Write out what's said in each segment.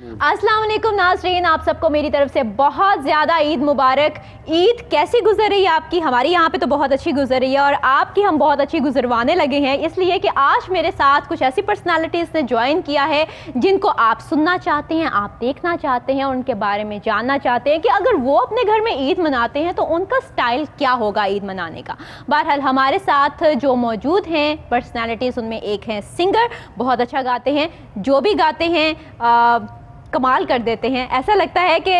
अस्सलाम वालेकुम नाज़रीन, आप सबको मेरी तरफ से बहुत ज़्यादा ईद मुबारक। ईद कैसी गुजर रही है आपकी? हमारी यहाँ पे तो बहुत अच्छी गुजर रही है और आपकी हम बहुत अच्छी गुजरवाने लगे हैं, इसलिए कि आज मेरे साथ कुछ ऐसी पर्सनालिटीज़ ने ज्वाइन किया है जिनको आप सुनना चाहते हैं, आप देखना चाहते हैं और उनके बारे में जानना चाहते हैं कि अगर वो अपने घर में ईद मनाते हैं तो उनका स्टाइल क्या होगा ईद मनाने का। बहरहाल हमारे साथ जो मौजूद हैं पर्सनालिटीज़, उनमें एक हैं सिंगर, बहुत अच्छा गाते हैं, जो भी गाते हैं कमाल कर देते हैं। ऐसा लगता है कि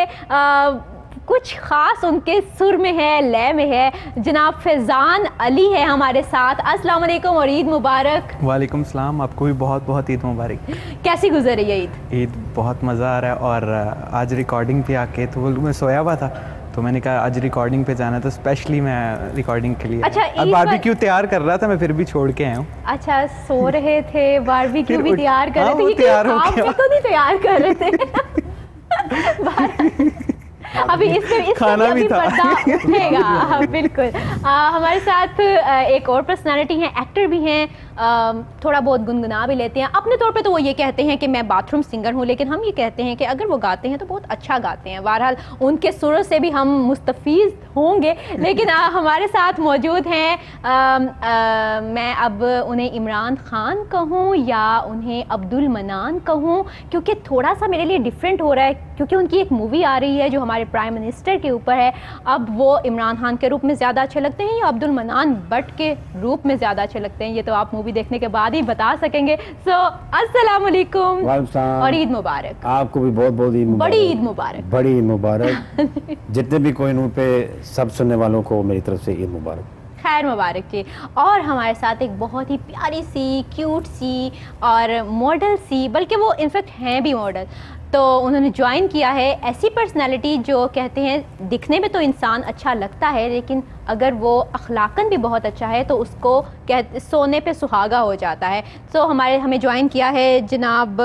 कुछ ख़ास उनके सुर में है, लय में है। जनाब फैज़ान अली है हमारे साथ। अस्सलाम वालेकुम और ईद मुबारक। वालेकुम सलाम, आपको भी बहुत बहुत ईद मुबारक। कैसी गुजर रही है ईद? ईद बहुत मज़ा आ रहा है और आज रिकॉर्डिंग पे आके तो मैं सोया हुआ था तो मैंने कहा आज रिकॉर्डिंग पे जाना है तो स्पेशली मैं रिकॉर्डिंग के लिए अच्छा, बारबेक्यू तैयार कर रहा था, मैं फिर भी छोड़ के आया हूँ। अच्छा, सो रहे थे, बारबेक्यू भी तैयार कर रहे थे? ये तैयार हो गया, आप तो नहीं तैयार कर रहे थे। अभी इससे खाना भी था। पर्दा उठेगा। बिल्कुल। हमारे साथ एक और पर्सनालिटी हैं, एक्टर भी हैं, थोड़ा बहुत गुनगुना भी लेते हैं। अपने तौर पे तो वो ये कहते हैं कि मैं बाथरूम सिंगर हूँ, लेकिन हम ये कहते हैं कि अगर वो गाते हैं तो बहुत अच्छा गाते हैं। बहरहाल उनके सुर से भी हम मुस्तफ़ीज़ होंगे, लेकिन हमारे साथ मौजूद हैं, मैं अब उन्हें इमरान खान कहूँ या उन्हें अब्दुल मनान कहूँ, क्योंकि थोड़ा सा मेरे लिए डिफरेंट हो रहा है, क्योंकि उनकी एक मूवी आ रही है जो हमारे प्राइम मिनिस्टर के ऊपर है। अब वो इमरान खान के रूप में ज़्यादा अच्छे लगते हैं या अब्दुल मनान भट्ट के रूप में ज़्यादा अच्छे लगते हैं, ये तो आप मूवी देखने के बाद ही बता सकेंगे। सो अस्सलाम वालेकुम और ईद मुबारक। आपको भी बहुत बहुत ईद मुबारक। बड़ी ईद मुबारक। बड़ी ईद मुबारक। जितने भी कोहिनूर पे सब सुनने वालों को मेरी तरफ से ईद मुबारक। खैर मुबारक जी। और हमारे साथ एक बहुत ही प्यारी सी, क्यूट सी और मॉडल सी, बल्कि वो इनफेक्ट हैं भी मॉडल, तो उन्होंने ज्वाइन किया है। ऐसी पर्सनालिटी जो कहते हैं दिखने में तो इंसान अच्छा लगता है, लेकिन अगर वो अखलाकन भी बहुत अच्छा है तो उसको सोने पे सुहागा हो जाता है। तो हमें ज्वाइन किया है जनाब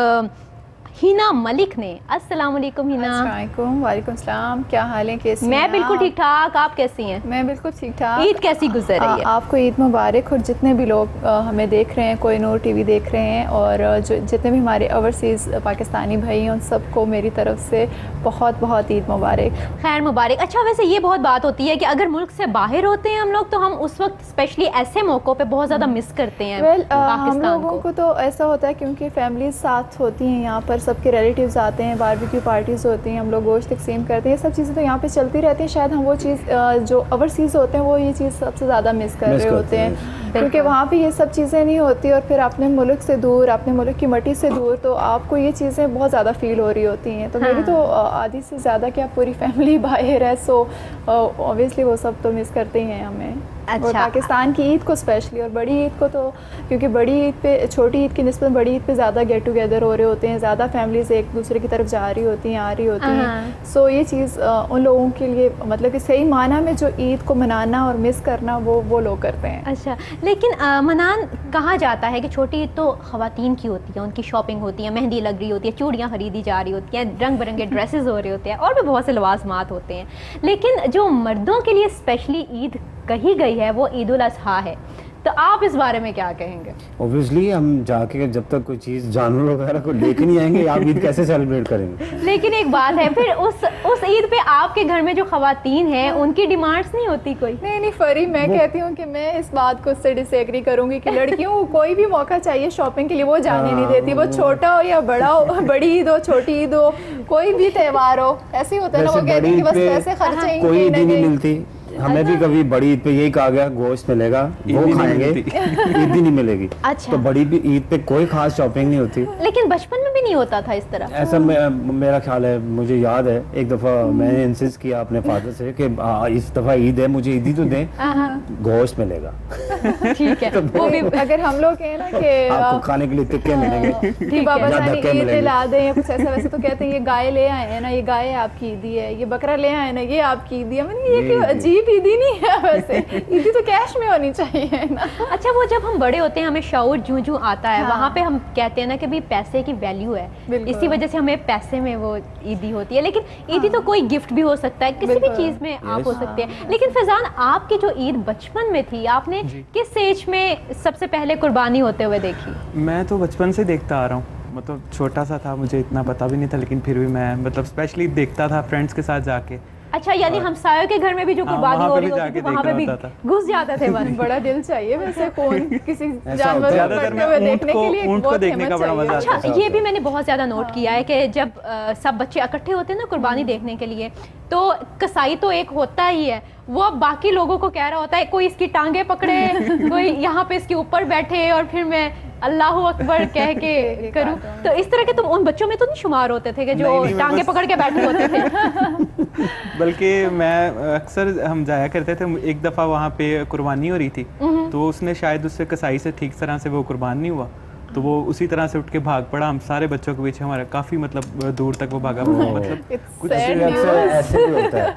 हिना मलिक ने। अस्सलाम वालेकुम हिना। अस्सलाम वालेकुम सलाम, क्या हाल है, कैसी हैं? मैं बिल्कुल ठीक ठाक, आप कैसी हैं? मैं बिल्कुल ठीक ठाक। ईद कैसी गुजर रही है? आपको ईद मुबारक। और जितने भी लोग हमें देख रहे हैं, कोहिनूर टीवी देख रहे हैं, और जो जितने भी हमारे ओवरसीज़ पाकिस्तानी भाई हैं, उन सबको मेरी तरफ से बहुत बहुत ईद मुबारक। खैर मुबारक। अच्छा, वैसे ये बहुत बात होती है कि अगर मुल्क से बाहर होते हैं हम लोग तो हम उस वक्त स्पेशली ऐसे मौक़ों पे बहुत ज़्यादा मिस करते हैं हम लोगों को तो ऐसा होता है क्योंकि फैमिली साथ होती हैं, यहाँ पर सबके रिलेटिव्स आते हैं, बारबेक्यू पार्टीज़ होती हैं, हम लोग गोश्त तकसीम करते हैं, सब चीज़ें तो यहाँ पे चलती रहती हैं। शायद हम वो चीज़ जो ओवरसीज़ होते हैं वो ये चीज़ सबसे ज़्यादा मिस कर रहे होते हैं, क्योंकि वहाँ पे ये सब चीज़ें नहीं होती और फिर अपने मुल्क से दूर, अपने मुल्क की मिट्टी से दूर, तो आपको ये चीज़ें बहुत ज़्यादा फील हो रही होती हैं। तो मेरी तो आधी से ज़्यादा क्या पूरी फैमिली बाहर है, सो ऑब्वियसली वो सब तो मिस करते ही हैं हमें। अच्छा। और पाकिस्तान की ईद को स्पेशली, और बड़ी ईद को तो क्योंकि बड़ी ईद पे, छोटी ईद की निस्बत बड़ी ईद पे ज़्यादा गेट टुगेदर हो रहे होते हैं, ज़्यादा फैमिलीज एक दूसरे की तरफ जा रही होती हैं, आ रही होती हैं। सो ये चीज़ उन लोगों के लिए मतलब कि सही माना में जो ईद को मनाना और मिस करना वो लोग करते हैं। अच्छा, लेकिन मनान कहा जाता है कि छोटी ईद तो ख़वातीन की होती है, उनकी शॉपिंग होती है, मेहंदी लग रही होती है, चूड़ियाँ खरीदी जा रही होती हैं, रंग बिरंगे ड्रेसेस हो रहे होते हैं और भी बहुत से लवाजमात होते हैं। लेकिन जो मर्दों के लिए स्पेशली ईद कही गई है वो ईद उल अज़हा है, तो आप इस बारे में क्या कहेंगे? ऑब्वियसली हम जाके जब तक कोई चीज़ जानवर वगैरह को लेके नहीं आएंगे आप ईद कैसे सेलिब्रेट करेंगे? लेकिन एक बात है, फिर उस ईद पे आपके घर में जो खवातीन हैं उनकी डिमांड्स नहीं होती कोई? नहीं फरी, मैं कहती हूँ कि मैं इस बात को उससे डिसएग्री करूँगी कि लड़कियों को कोई भी मौका चाहिए शॉपिंग के लिए, वो जाने नहीं देती, वो छोटा हो या बड़ा हो, बड़ी ईद हो, छोटी ईद हो, कोई भी त्यौहार हो, ऐसे ही होता है ना। वो कहती है कि बस पैसे खर्चेंगे, कोई ईद नहीं मिलती। हमें भी कभी बड़ी ईद पे यही कहा गया गोश्त मिलेगा वो खाएंगे, ईद ही नहीं मिलेगी। अच्छा। तो बड़ी ईद पे कोई खास शॉपिंग नहीं होती। लेकिन बचपन में भी नहीं होता था इस तरह? ऐसा मेरा ख्याल है, मुझे याद है एक दफ़ा मैंने इंसिस्ट किया अपने फादर से कि इस दफ़ा ईद है, मुझे ईद ही तो दें, गोश्त मिलेगा। ठीक है। वो भी अगर हम लोग कहें ना कि आपको खाने के लिए टिक्के मिलेंगे, बाबा सानी ईद दिला दें या कुछ ऐसा, वैसे तो कहते हैं ये गाय ले आए हैं ना, ये गाय आपकी ईदी है, ये बकरा ले आए ना, ये आपकी ईदी है। मैंने ये क्यों अजीब ईदी नहीं है, वैसे ईदी तो कैश में होनी चाहिए ना। अच्छा, वो जब हम बड़े होते हैं हमें शऊर जूं आता है, वहाँ पे हम कहते हैं ना कि भाई पैसे की वैल्यू है, इसी वजह से हमें पैसे में वो ईदी होती है। लेकिन ईदी तो कोई गिफ्ट भी हो सकता है, किसी भी चीज़ में आप हो सकते हैं। लेकिन फैज़ान, आपकी जो ईद बचपन में थी, आपने किस एज में सबसे पहले कुर्बानी होते हुए देखी? मैं तो बचपन से देखता आ रहा हूँ, मतलब छोटा सा था, मुझे इतना पता भी नहीं था, लेकिन फिर भी मैं मतलब स्पेशली देखता था फ्रेंड्स के साथ जाके। अच्छा, यानी हमसायों के घर में भी जो कुर्बानी हो रही होती थी वहाँ पे भी घुस जाते थे। बड़ा दिल चाहिए वैसे कौन किसी जानवर ज़्यादातर मैं ऊँट को देखने का बड़ा मजा आता है। अच्छा, ये भी मैंने बहुत ज़्यादा नोट किया है कि जब सब बच्चे इकट्ठे होते हैं ना कुर्बानी देखने के लिए, तो कसाई तो एक होता ही है, वो अब बाकी लोगों को कह रहा होता है, कोई इसकी टांगे पकड़े, कोई यहाँ पे इसके ऊपर बैठे और फिर मैं अल्लाहू अकबर कह के करूं। तो इस तरह के तुम उन बच्चों में तो नहीं शुमार होते थे कि जो टांगे पकड़ के बैठे होते थे? बल्कि मैं अक्सर हम जाया करते थे। एक दफ़ा वहाँ पे कुर्बानी हो रही थी, तो उसने शायद उससे कसाई से ठीक तरह से वो कुर्बान नहीं हुआ, तो वो उसी तरह से उठ के भाग पड़ा। हम सारे बच्चों के पीछे, हमारा काफ़ी मतलब दूर तक वो भागा। मतलब कुछ ऐसे भी होता है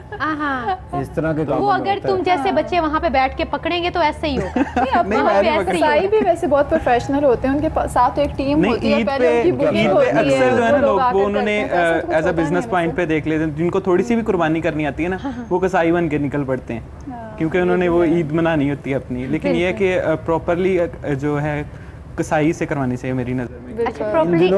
इस तरह के काम। वो अगर तुम जैसे बच्चे वहाँ पे बैठ के पकड़ेंगे तो ऐसे ही होगा। कसाई भी वैसे बहुत प्रोफेशनल होते हैं, उनके साथ एक टीम होती है, पहले उनकी बुकिंग होती है। अक्सर जो है ना लोग वो उन्होंने एज अ बिजनेस पॉइंट पे देख लेते हैं। जिनको थोड़ी सी भी कुर्बानी करनी आती है ना, वो कसाई बन के निकल पड़ते हैं, क्योंकि उन्होंने वो ईद मनानी होती है अपनी। लेकिन ये है कि प्रॉपरली जो है कसाई से करवानी चाहिए मेरी नज़र में। अच्छा, प्रॉपर्ली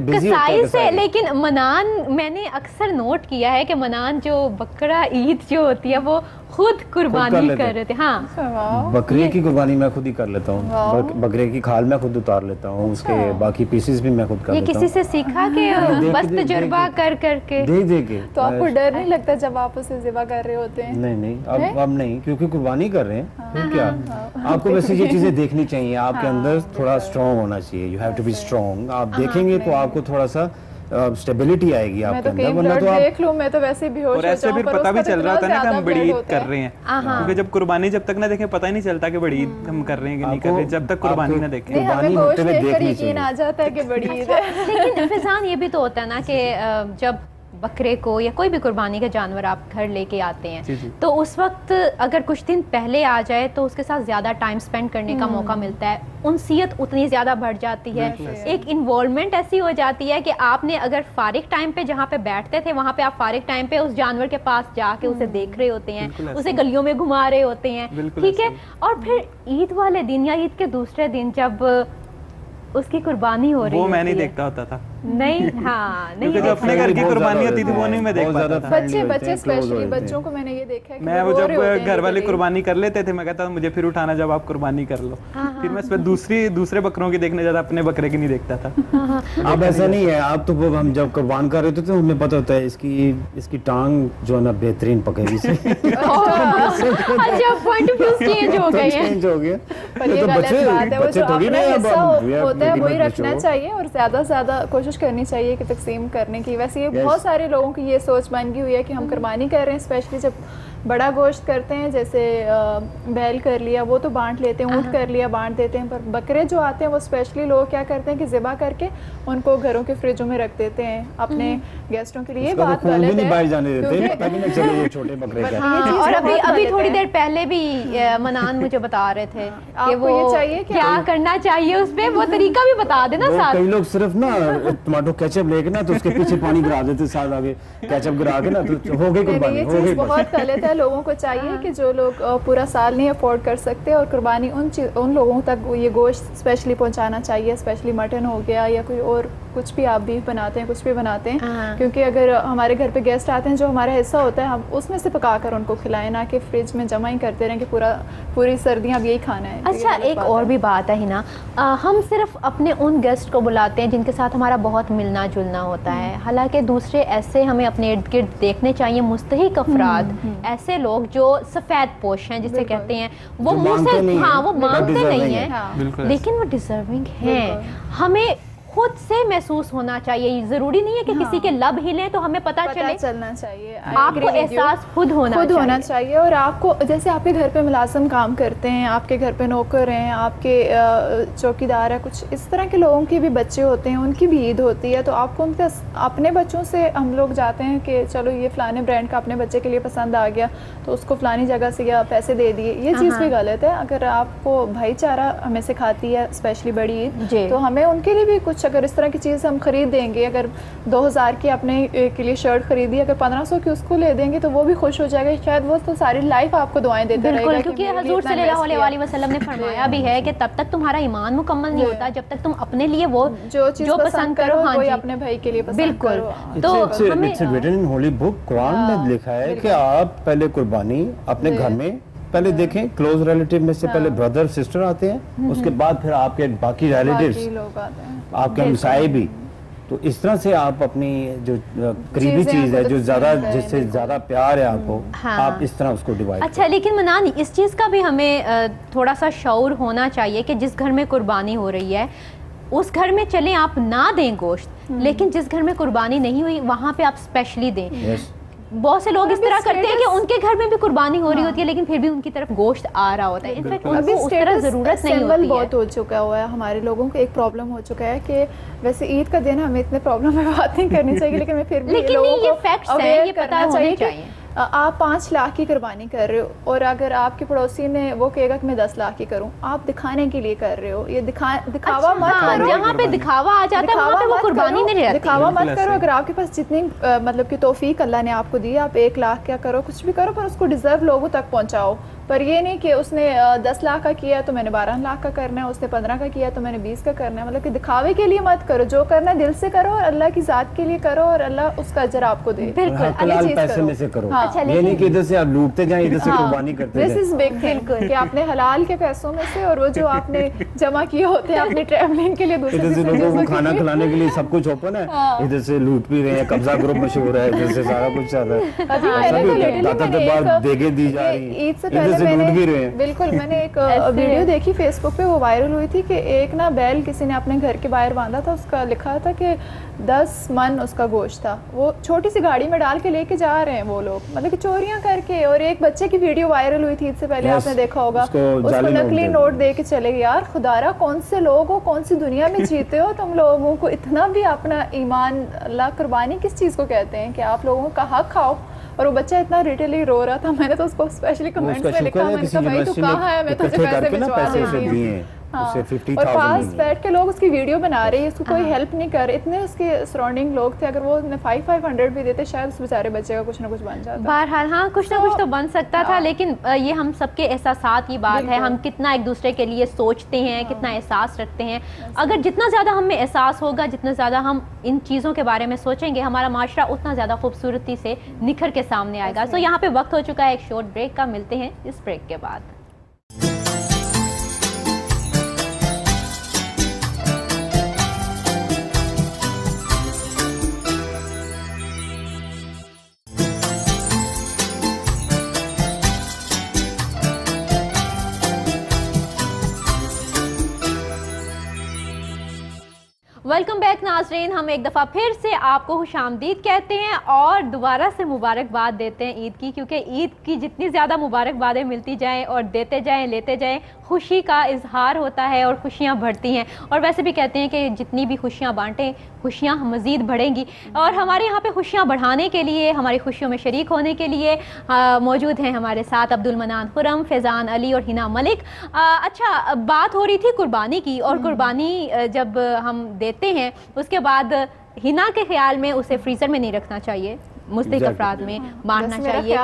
कसाई से। लेकिन मनान मैंने अक्सर नोट किया है कि मनान जो बकरा ईद जो होती है वो खुद कुर्बानी कर रहे थे। हाँ, बकरे की कुर्बानी मैं खुद ही कर लेता हूँ। बकरे की खाल मैं खुद उतार लेता हूँ, उसके बाकी पीसेस भी मैं खुद कर लेता हूँ। ये किसी से सीखा कि बस तजुर्बा कर करके दे के? तो आपको डर नहीं लगता जब आप उसे ज़िबा कर रहे होते हैं? नहीं, अब नहीं, क्योंकि कुर्बानी कर रहे हैं। फिर क्या, आपको वैसे ये चीजें देखनी चाहिए। आपके अंदर थोड़ा स्ट्रॉन्ग होना चाहिए। You have to be strong. आप देखेंगे तो आपको थोड़ा सा स्टेबिलिटी आएगी आपके अंदर, वरना तो आप देख लूं मैं तो वैसे भी होश और ऐसे भी पता भी चल रहा होता है ना कि हम बड़ी ईद कर रहे हैं, क्योंकि जब कुर्बानी जब तक ना देखें पता ही नहीं चलता कि बड़ी ईद हम कर रहे हैं कि नहीं कर रहे, जब तक कुर्बानी ना देखें। कुर्बानी होते हुए देखनी चाहिए, आ जाता है कि बड़ी ईद है। लेकिन फिजान ये भी तो होता है ना कि जब बकरे को या कोई भी कुर्बानी का जानवर आप घर लेके आते हैं, तो उस वक्त अगर कुछ दिन पहले आ जाए तो उसके साथ ज़्यादा टाइम स्पेंड करने का मौका मिलता है, उनसीयत उतनी ज़्यादा बढ़ जाती है, एक इन्वॉल्वमेंट ऐसी हो जाती है कि आपने अगर फारिग टाइम पे जहाँ पे बैठते थे वहाँ पे आप फारिग टाइम पे उस जानवर के पास जाके उसे देख रहे होते हैं, उसे गलियों में घुमा रहे होते हैं, ठीक है। और फिर ईद वाले दिन या ईद के दूसरे दिन जब उसकी कुर्बानी हो रही है, वो मैं नहीं देखता होता था। नहीं, हाँ, नहीं, क्योंकि अपने घर की कुर्बानी होती थी वो नहीं मैं देख पाता था। बच्चे स्पेशली बच्चों को मैंने ये देखा है कि मैं वो जब घर वाले कुर्बानी कर लेते थे, मैं कहता था मुझे फिर उठाना जब आप कुर्बानी कर लो। फिर मैं इसमें दूसरे बकरों की देखने ज्यादा अपने बकरे की नहीं देखता था। अब ऐसा नहीं है, आप तो हम जब कुर्बान कर रहे थे तो हमें पता होता है इसकी टांग जो है ना बेहतरीन पकेगी। अच्छा, पॉइंट ऑफ व्यू चेंज हो गए हैं। चेंज हो गया। पर ये गलत बात है, वो जो अपना हिस्सा होता है वही रखना चाहिए और ज़्यादा से ज़्यादा कोशिश करनी चाहिए कि तकसीम करने की। वैसे ये बहुत सारे लोगों की ये सोच बन गई हुई है कि हम कुर्बानी कर रहे हैं, स्पेशली जब बड़ा गोश्त करते हैं, जैसे बैल कर लिया वो तो बांट लेते हैं, ऊँट कर लिया बांट देते हैं, पर बकरे जो आते हैं वो स्पेशली लोग क्या करते हैं कि ज़िबा करके उनको घरों के फ्रिजों में रख देते हैं अपने गेस्टों के लिए। ये बात गलत है। छोटे बकरे और अभी थोड़ी देर पहले भी मनान मुझे बता रहे थे कि वो ये चाहिए क्या करना चाहिए, उस पे वो तरीका भी बता देना साथ। कई लोग सिर्फ ना टमाटो केचप लेके ना तो उसके पीछे पानी गिरा देते साथ, आगे केचप गिरा के ना तो हो गई कुर्बानी। ये चीज़ बहुत गलत है। लोगों को चाहिए कि जो लोग पूरा साल नहीं अफोर्ड कर सकते और कुर्बानी उन लोगों तक ये गोश्त स्पेशली पहुंचाना चाहिए, स्पेशली मटन हो गया या कोई और कुछ भी आप बीफ बनाते हैं, कुछ भी बनाते हैं, क्योंकि अगर हमारे घर पे गेस्ट आते हैं जो हमारा हिस्सा होता है हम उसमें से पकाकर उनको खिलाएं, ना कि फ्रिज में जमा ही करते रहें कि पूरी सर्दियाँ अब यही खाना है। अच्छा, एक और भी बात है ना, हम सिर्फ अपने उन गेस्ट को बुलाते हैं जिनके साथ हमारा बहुत मिलना जुलना होता है, हालांकि दूसरे ऐसे हमें अपने इर्द गिर्द देखने चाहिए मुस्तहिक अफराद, ऐसे लोग जो सफ़ेद पोश हैं जिसे कहते हैं, वो मुँह से वो मांगते नहीं हैं लेकिन वो डिजर्विंग हैं। हमें खुद से महसूस होना चाहिए, जरूरी नहीं है कि किसी के लब हिले तो हमें पता चलना चाहिए। आपको एहसास खुद होना चाहिए। और आपको जैसे आपके घर पे मुलाजिम काम करते हैं, आपके घर पे नौकर हैं, आपके चौकीदार है, कुछ इस तरह के लोगों के भी बच्चे होते हैं, उनकी भी ईद होती है, तो आपको उनके अपने बच्चों से हम लोग जाते हैं कि चलो ये फ़लाने ब्रांड का अपने बच्चे के लिए पसंद आ गया तो उसको फ़लानी जगह से या पैसे दे दिए, ये चीज़ भी गलत है। अगर आपको भाईचारा हमें सिखाती है स्पेशली बड़ी ईद, तो हमें उनके लिए भी कुछ कुछ अगर इस तरह की चीज़ हम खरीद देंगे, अगर 2000 की अपने के लिए शर्ट खरीदी, अगर 1500 की उसको ले देंगे तो वो भी खुश हो जाएगा, शायद वो तो सारी लाइफ आपको दुआएं देते रहेगा। क्योंकि हुजूर सल्लल्लाहु अलैहि वसल्लम ने फरमाया भी है कि तब तक तुम्हारा ईमान मुकम्मल नहीं होता जब तक तुम अपने लिए वो जो पसंद करो, हाँ जी, अपने भाई के लिए पसंद करो। तो it's written in holy book, Quran में लिखा है कि आप पहले कुर्बानी अपने घर में पहले देखें, क्लोज रिलेटिव में से पहले ब्रदर सिस्टर आते हैं, उसके बाद फिर आपके बाकी रिलेटिव्स लोग आते हैं, आपके हमसाए भी। तो इस तरह से आप अपनी जो करीबी चीज है, जो ज्यादा जिससे ज्यादा प्यार है आपको, आप इस तरह उसको डिवाइड। अच्छा, लेकिन मनान इस चीज़ का भी हमें थोड़ा सा शऊर होना चाहिए कि जिस घर में कुर्बानी हो रही है उस घर में चलें आप ना दें गोश्त, लेकिन जिस घर में कुर्बानी नहीं हुई वहाँ पे आप स्पेशली दें। बहुत से लोग इस तरह करते हैं कि उनके घर में भी कुर्बानी हो रही होती है लेकिन फिर भी उनकी तरफ गोश्त आ रहा होता है। इनफैक्ट उनको उस तरह जरूरत नहीं होती है। बहुत हो चुका हुआ है, हमारे लोगों को एक प्रॉब्लम हो चुका है कि वैसे ईद का दिन हमें इतने प्रॉब्लम में बात नहीं करनी चाहिए, लेकिन मैं फिर भी ये फैक्ट्स हैं, ये पता होना चाहिए। आप 5 लाख की कुर्बानी कर रहे हो और अगर आपके पड़ोसी ने वो कहेगा कि मैं 10 लाख की करूं, आप दिखाने के लिए कर रहे हो, ये दिखावा मत करो। जहाँ पे दिखावा आ जाता है वहाँ पे वो कुर्बानी नहीं रहती। दिखावा मत करो। अगर आपके पास जितनी मतलब कि तौफीक अल्लाह ने आपको दी, आप 1 लाख क्या करो, कुछ भी करो, पर उसको डिजर्व लोगों तक पहुँचाओ। पर ये नहीं कि उसने 10 लाख का किया तो मैंने 12 लाख का करना है, उसने 15 का किया तो मैंने 20 का करना है। मतलब कि दिखावे के लिए मत करो, जो करना है दिल से करो और अल्लाह की जात के लिए करो और अल्लाह उसका अजर आपको दे। बिल्कुल पैसे में से करो। ये नहीं कि इधर से आप लूटते जाएं, इधर से कुर्बानी करते जाएं। दिस इज बिग थिंग कि आपने हलाल के पैसों में से और वो जो आपने जमा किए होते हैं अपनी ट्रैवलिंग के लिए, इधर से लोगों को खाना खिलाने के लिए सब कुछ ओपन है, इधर से लूट भी रहे हैं, कब्जा ग्रुप मशहूर है, इधर से सारा कुछ चल रहा है, देगे दी जा रही है, ईद से इधर से लूट भी रहे हैं। बिल्कुल, मैंने एक वीडियो देखी फेसबुक पे, वो वायरल हुई थी कि एक ना बैल किसी ने अपने घर के बाहर बांधा था, उसका लिखा था कि 10 मन उसका गोश्त था, वो छोटी सी गाड़ी में डाल के लेके जा रहे हैं वो लोग, मतलब कि चोरियां करके। और एक बच्चे की वीडियो वायरल हुई थी इससे पहले, आपने देखा होगा, उसको नकली नोट दे के चले गए। यार खुदारा, कौन से लोग हो, कौन सी दुनिया में जीते हो तुम लोगों को इतना भी अपना ईमान, अल्लाह कुर्बानी किस चीज़ को कहते हैं कि आप लोगों का हक खाओ। और वो बच्चा इतना रिटेली रो रहा था, मैंने तो उसको स्पेशली कमेंट्स में लिखा, मैंने कहा भाई तू कहाँ है, मैं तुझे पैसे भिजवा देती हूँ। उसे 50,000 और पास बैठ के लोग उसकी वीडियो बना रहे हैं, उसको कोई हेल्प नहीं कर, इतने उसके सराउंडिंग लोग थे, अगर वो 500 भी देते शायद उस बेचारे बच्चे का कुछ ना कुछ बन जाता। बहरहाल हाँ, कुछ ना कुछ तो बन सकता था, लेकिन ये हम सबके एहसासात की बात है, हम कितना एक दूसरे के लिए सोचते हैं, कितना एहसास रखते हैं। अगर जितना ज़्यादा हमें एहसास होगा, जितना ज़्यादा हम इन चीज़ों के बारे में सोचेंगे, हमारा माशरा उतना ज़्यादा खूबसूरती से निखर के सामने आएगा। सो यहाँ पे वक्त हो चुका है एक शॉर्ट ब्रेक का, मिलते हैं इस ब्रेक के बाद। वेलकम बैक नाज़रीन, हम एक दफ़ा फिर से आपको खुशामदीद कहते हैं और दोबारा से मुबारकबाद देते हैं ईद की, क्योंकि ईद की जितनी ज़्यादा मुबारकबादें मिलती जाएं और देते जाएं, लेते जाएं, खुशी का इजहार होता है और खुशियाँ बढ़ती हैं। और वैसे भी कहते हैं कि जितनी भी खुशियाँ बांटें, खुशियाँ मज़ीद बढ़ेंगी। और हमारे यहाँ पे खुशियाँ बढ़ाने के लिए, हमारी खुशियों में शरीक होने के लिए मौजूद हैं हमारे साथ अब्दुल मनान खुरम, फैज़ान अली और हिना मलिक। अच्छा, बात हो रही थी कुर्बानी की, और कुर्बानी जब हम देते हैं उसके बाद हिना के ख्याल में उसे फ्रीज़र में नहीं रखना चाहिए, मुस्तहिक अफराद में बांटना चाहिए।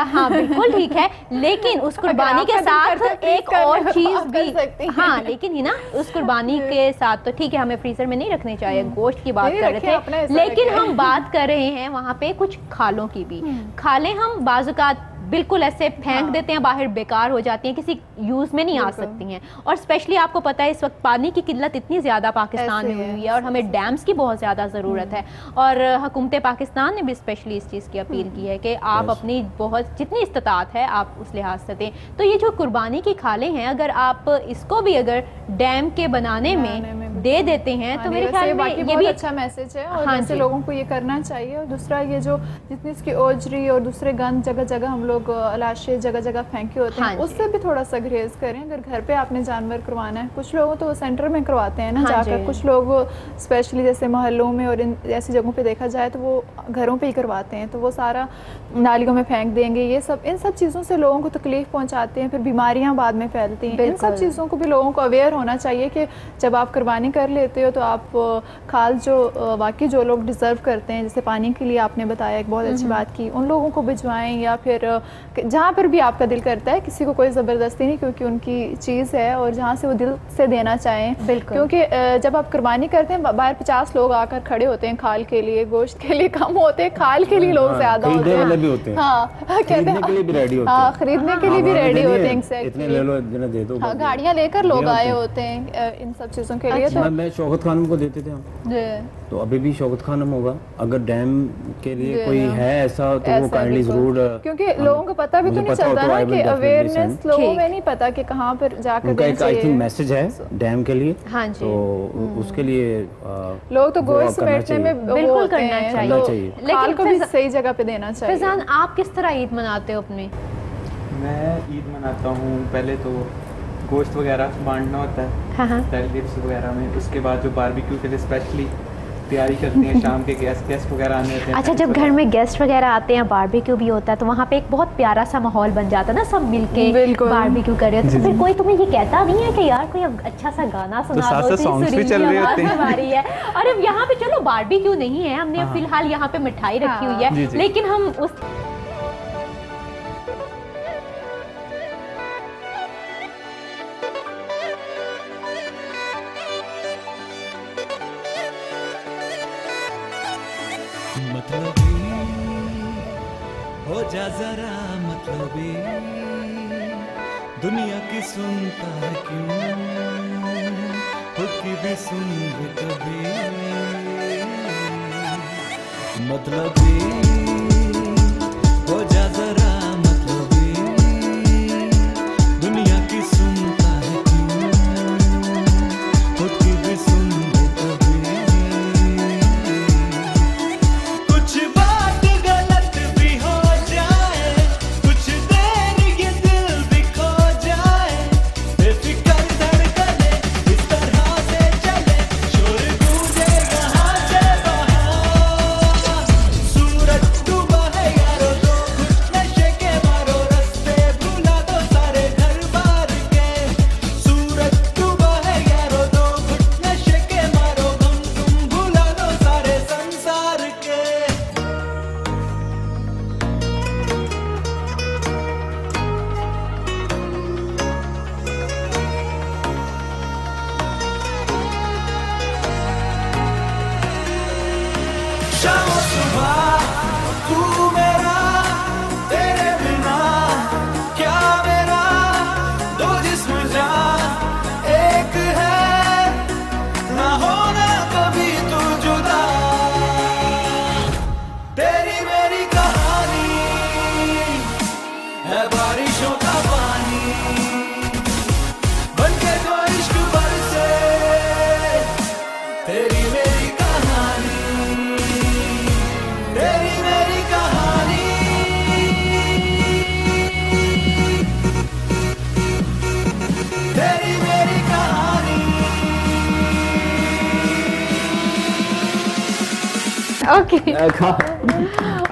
हाँ बिल्कुल ठीक है, लेकिन उस कुर्बानी के साथ एक और चीज़ भी, हाँ लेकिन हिना उस कुर्बानी के साथ तो ठीक है हमें फ्रीजर में नहीं रखने चाहिए, गोश्त की बात कर रहे थे, लेकिन हम बात कर रहे हैं वहाँ पे कुछ खालों की भी। खालें हम बाज़-ओ-क़ात बिल्कुल ऐसे फेंक देते हैं बाहर, बेकार हो जाती हैं, किसी यूज़ में नहीं आ सकती हैं। और स्पेशली आपको पता है इस वक्त पानी की किल्लत इतनी ज़्यादा पाकिस्तान में हुई है और हमें डैम्स की बहुत ज़्यादा ज़रूरत है। और हुकूमत पाकिस्तान ने भी स्पेशली इस चीज़ की अपील की है कि आप अपनी बहुत जितनी इस्तात है आप उस लिहाज से दें। तो ये जो कुर्बानी की खालें हैं, अगर आप इसको भी अगर डैम के बनाने में दे देते हैं तो मेरे ख्याल में ये भी अच्छा मैसेज है और ऐसे लोगों को ये करना चाहिए। और दूसरा ये जो जितनी इसकी ओजरी और दूसरे गंद जगह जगह हम लोग लाशें जगह जगह फेंके होते हैं, उससे भी थोड़ा सा ग्रेज करें। अगर घर पे आपने जानवर करवाना है, कुछ लोग तो सेंटर में करवाते हैं ना जाकर, कुछ लोग स्पेशली जैसे मोहल्लों में और इन ऐसी जगहों पे देखा जाए तो वो घरों पे ही करवाते हैं, तो वो सारा नालियों में फेंक देंगे। ये सब इन सब चीज़ों से लोगों को तकलीफ पहुँचाते हैं, फिर बीमारियाँ बाद में फैलती हैं। इन सब चीज़ों को भी लोगों को अवेयर होना चाहिए कि जब आप कुर्बानी कुर्बानी कर लेते हो तो आप खाल जो वाकई जो लोग डिज़र्व करते हैं, जैसे पानी के लिए आपने बताया एक बहुत अच्छी बात की, उन लोगों को भिजवाएं, या फिर जहाँ पर भी आपका दिल करता है, किसी को कोई ज़बरदस्ती नहीं, क्योंकि उनकी चीज़ है और जहाँ से वो दिल से देना चाहें। बिल्कुल, क्योंकि जब आप कुर्बानी करते हैं बाहर 50 लोग आकर खड़े होते हैं खाल के लिए, गोश्त के लिए कम होते हैं, खाल के लिए लोग ज़्यादा होते हैं। हाँ, खरीदने के लिए भी रेडी होते हैं। हाँ, खरीदने के लिए भी रेडी होते हैं। इतने ले लो, दे दो। हाँ, गाड़ियाँ लेकर लोग आए होते हैं इन सब चीज़ों के लिए। तो मैं शौकत खानम को देते थे हम, तो अभी भी शौकत खानम होगा। अगर डैम के लिए कोई है ऐसा तो वो काइंडली जरूर, क्योंकि लोगों को पता भी तो नहीं चलता ना कि अवेयरनेस लोगों में नहीं पता कि कहाँ पर जाकर उनका एक आई थिंक मैसेज है डैम के लिए। हाँ जी, तो उसके लिए लोग तो गोश्त समेटने में बिल्कुल करना चाहिए, लेकिन को भी सही जगह पे देना चाहिए। फैजान, आप किस तरह ईद मनाते हो अपने? मैं ईद मनाता हूँ, पहले तो गोश्त वगैरह बांटना होता है रिलेटिव्स वगैरह में, उसके बाद जो बारबेक्यू के लिए स्पेशली तैयारी करते हैं, शाम के गेस्ट वगैरह आने होते हैं। अच्छा, जब घर में गेस्ट वगैरह आते हैं, बारबेक्यू भी होता है, तो वहाँ पे एक बहुत प्यारा सा माहौल बन जाता है ना, सब मिलके बारबेक्यू कर रहे हो, तो फिर कोई तुम्हें ये कहता नहीं है कि यार कोई अच्छा सा गाना सुना दो, सॉन्ग्स भी चल रहे होते हैं। और अब यहाँ पे चलो बारबेक्यू नहीं है, हमने फिलहाल यहाँ पे मिठाई रखी हुई है, लेकिन हम उस मतलबी हो जा जरा, मतलबी दुनिया की सुनता क्यों, खुद की भी सुन ले कभी। मतलबी हो जा जरा, मतलबी दुनिया की सुनता क्यों, खुद की भी सुन ले कभी।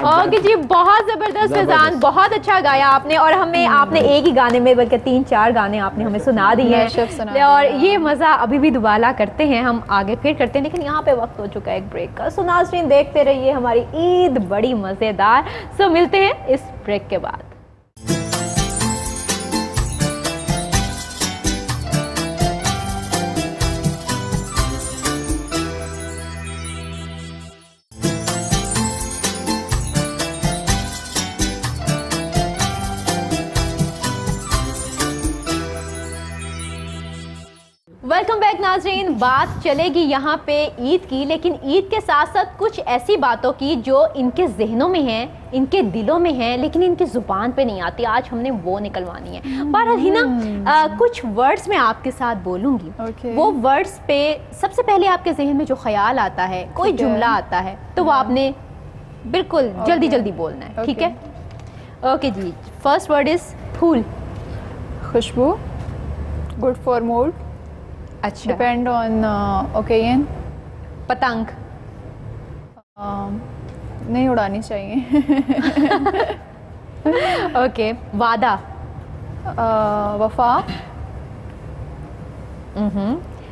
ओके जी, बहुत ज़बरदस्त फैजान, बहुत अच्छा गाया आपने, और हमें आपने एक ही गाने में बल्कि 3-4 गाने आपने हमें सुना दिए हैं, और ये मज़ा अभी भी दोबारा करते हैं, हम आगे फिर करते हैं, लेकिन यहाँ पे वक्त हो चुका है एक ब्रेक का। सो नाज़रीन, देखते रहिए हमारी ईद बड़ी मज़ेदार। सो मिलते हैं इस ब्रेक के बाद। वेलकम बैक नाज़रीन, बात चलेगी यहाँ पे ईद की, लेकिन ईद के साथ साथ कुछ ऐसी बातों की जो इनके जहनों में हैं, इनके दिलों में हैं, लेकिन इनकी ज़ुबान पे नहीं आती। आज हमने वो निकलवानी है। बहरहाल हिना, कुछ वर्ड्स मैं आपके साथ बोलूँगी, वो वर्ड्स पे सबसे पहले आपके जहन में जो ख्याल आता है, कोई जुमला आता है, तो वो आपने बिल्कुल जल्दी जल्दी बोलना है, ठीक है? ओके जी, फर्स्ट वर्ड इज़ फूल। खुशबू, गुड फॉर मूड। अच्छा, डिपेंड ऑन ओकेजन। पतंग, नहीं उड़ानी चाहिए। ओके, वादा। वफा।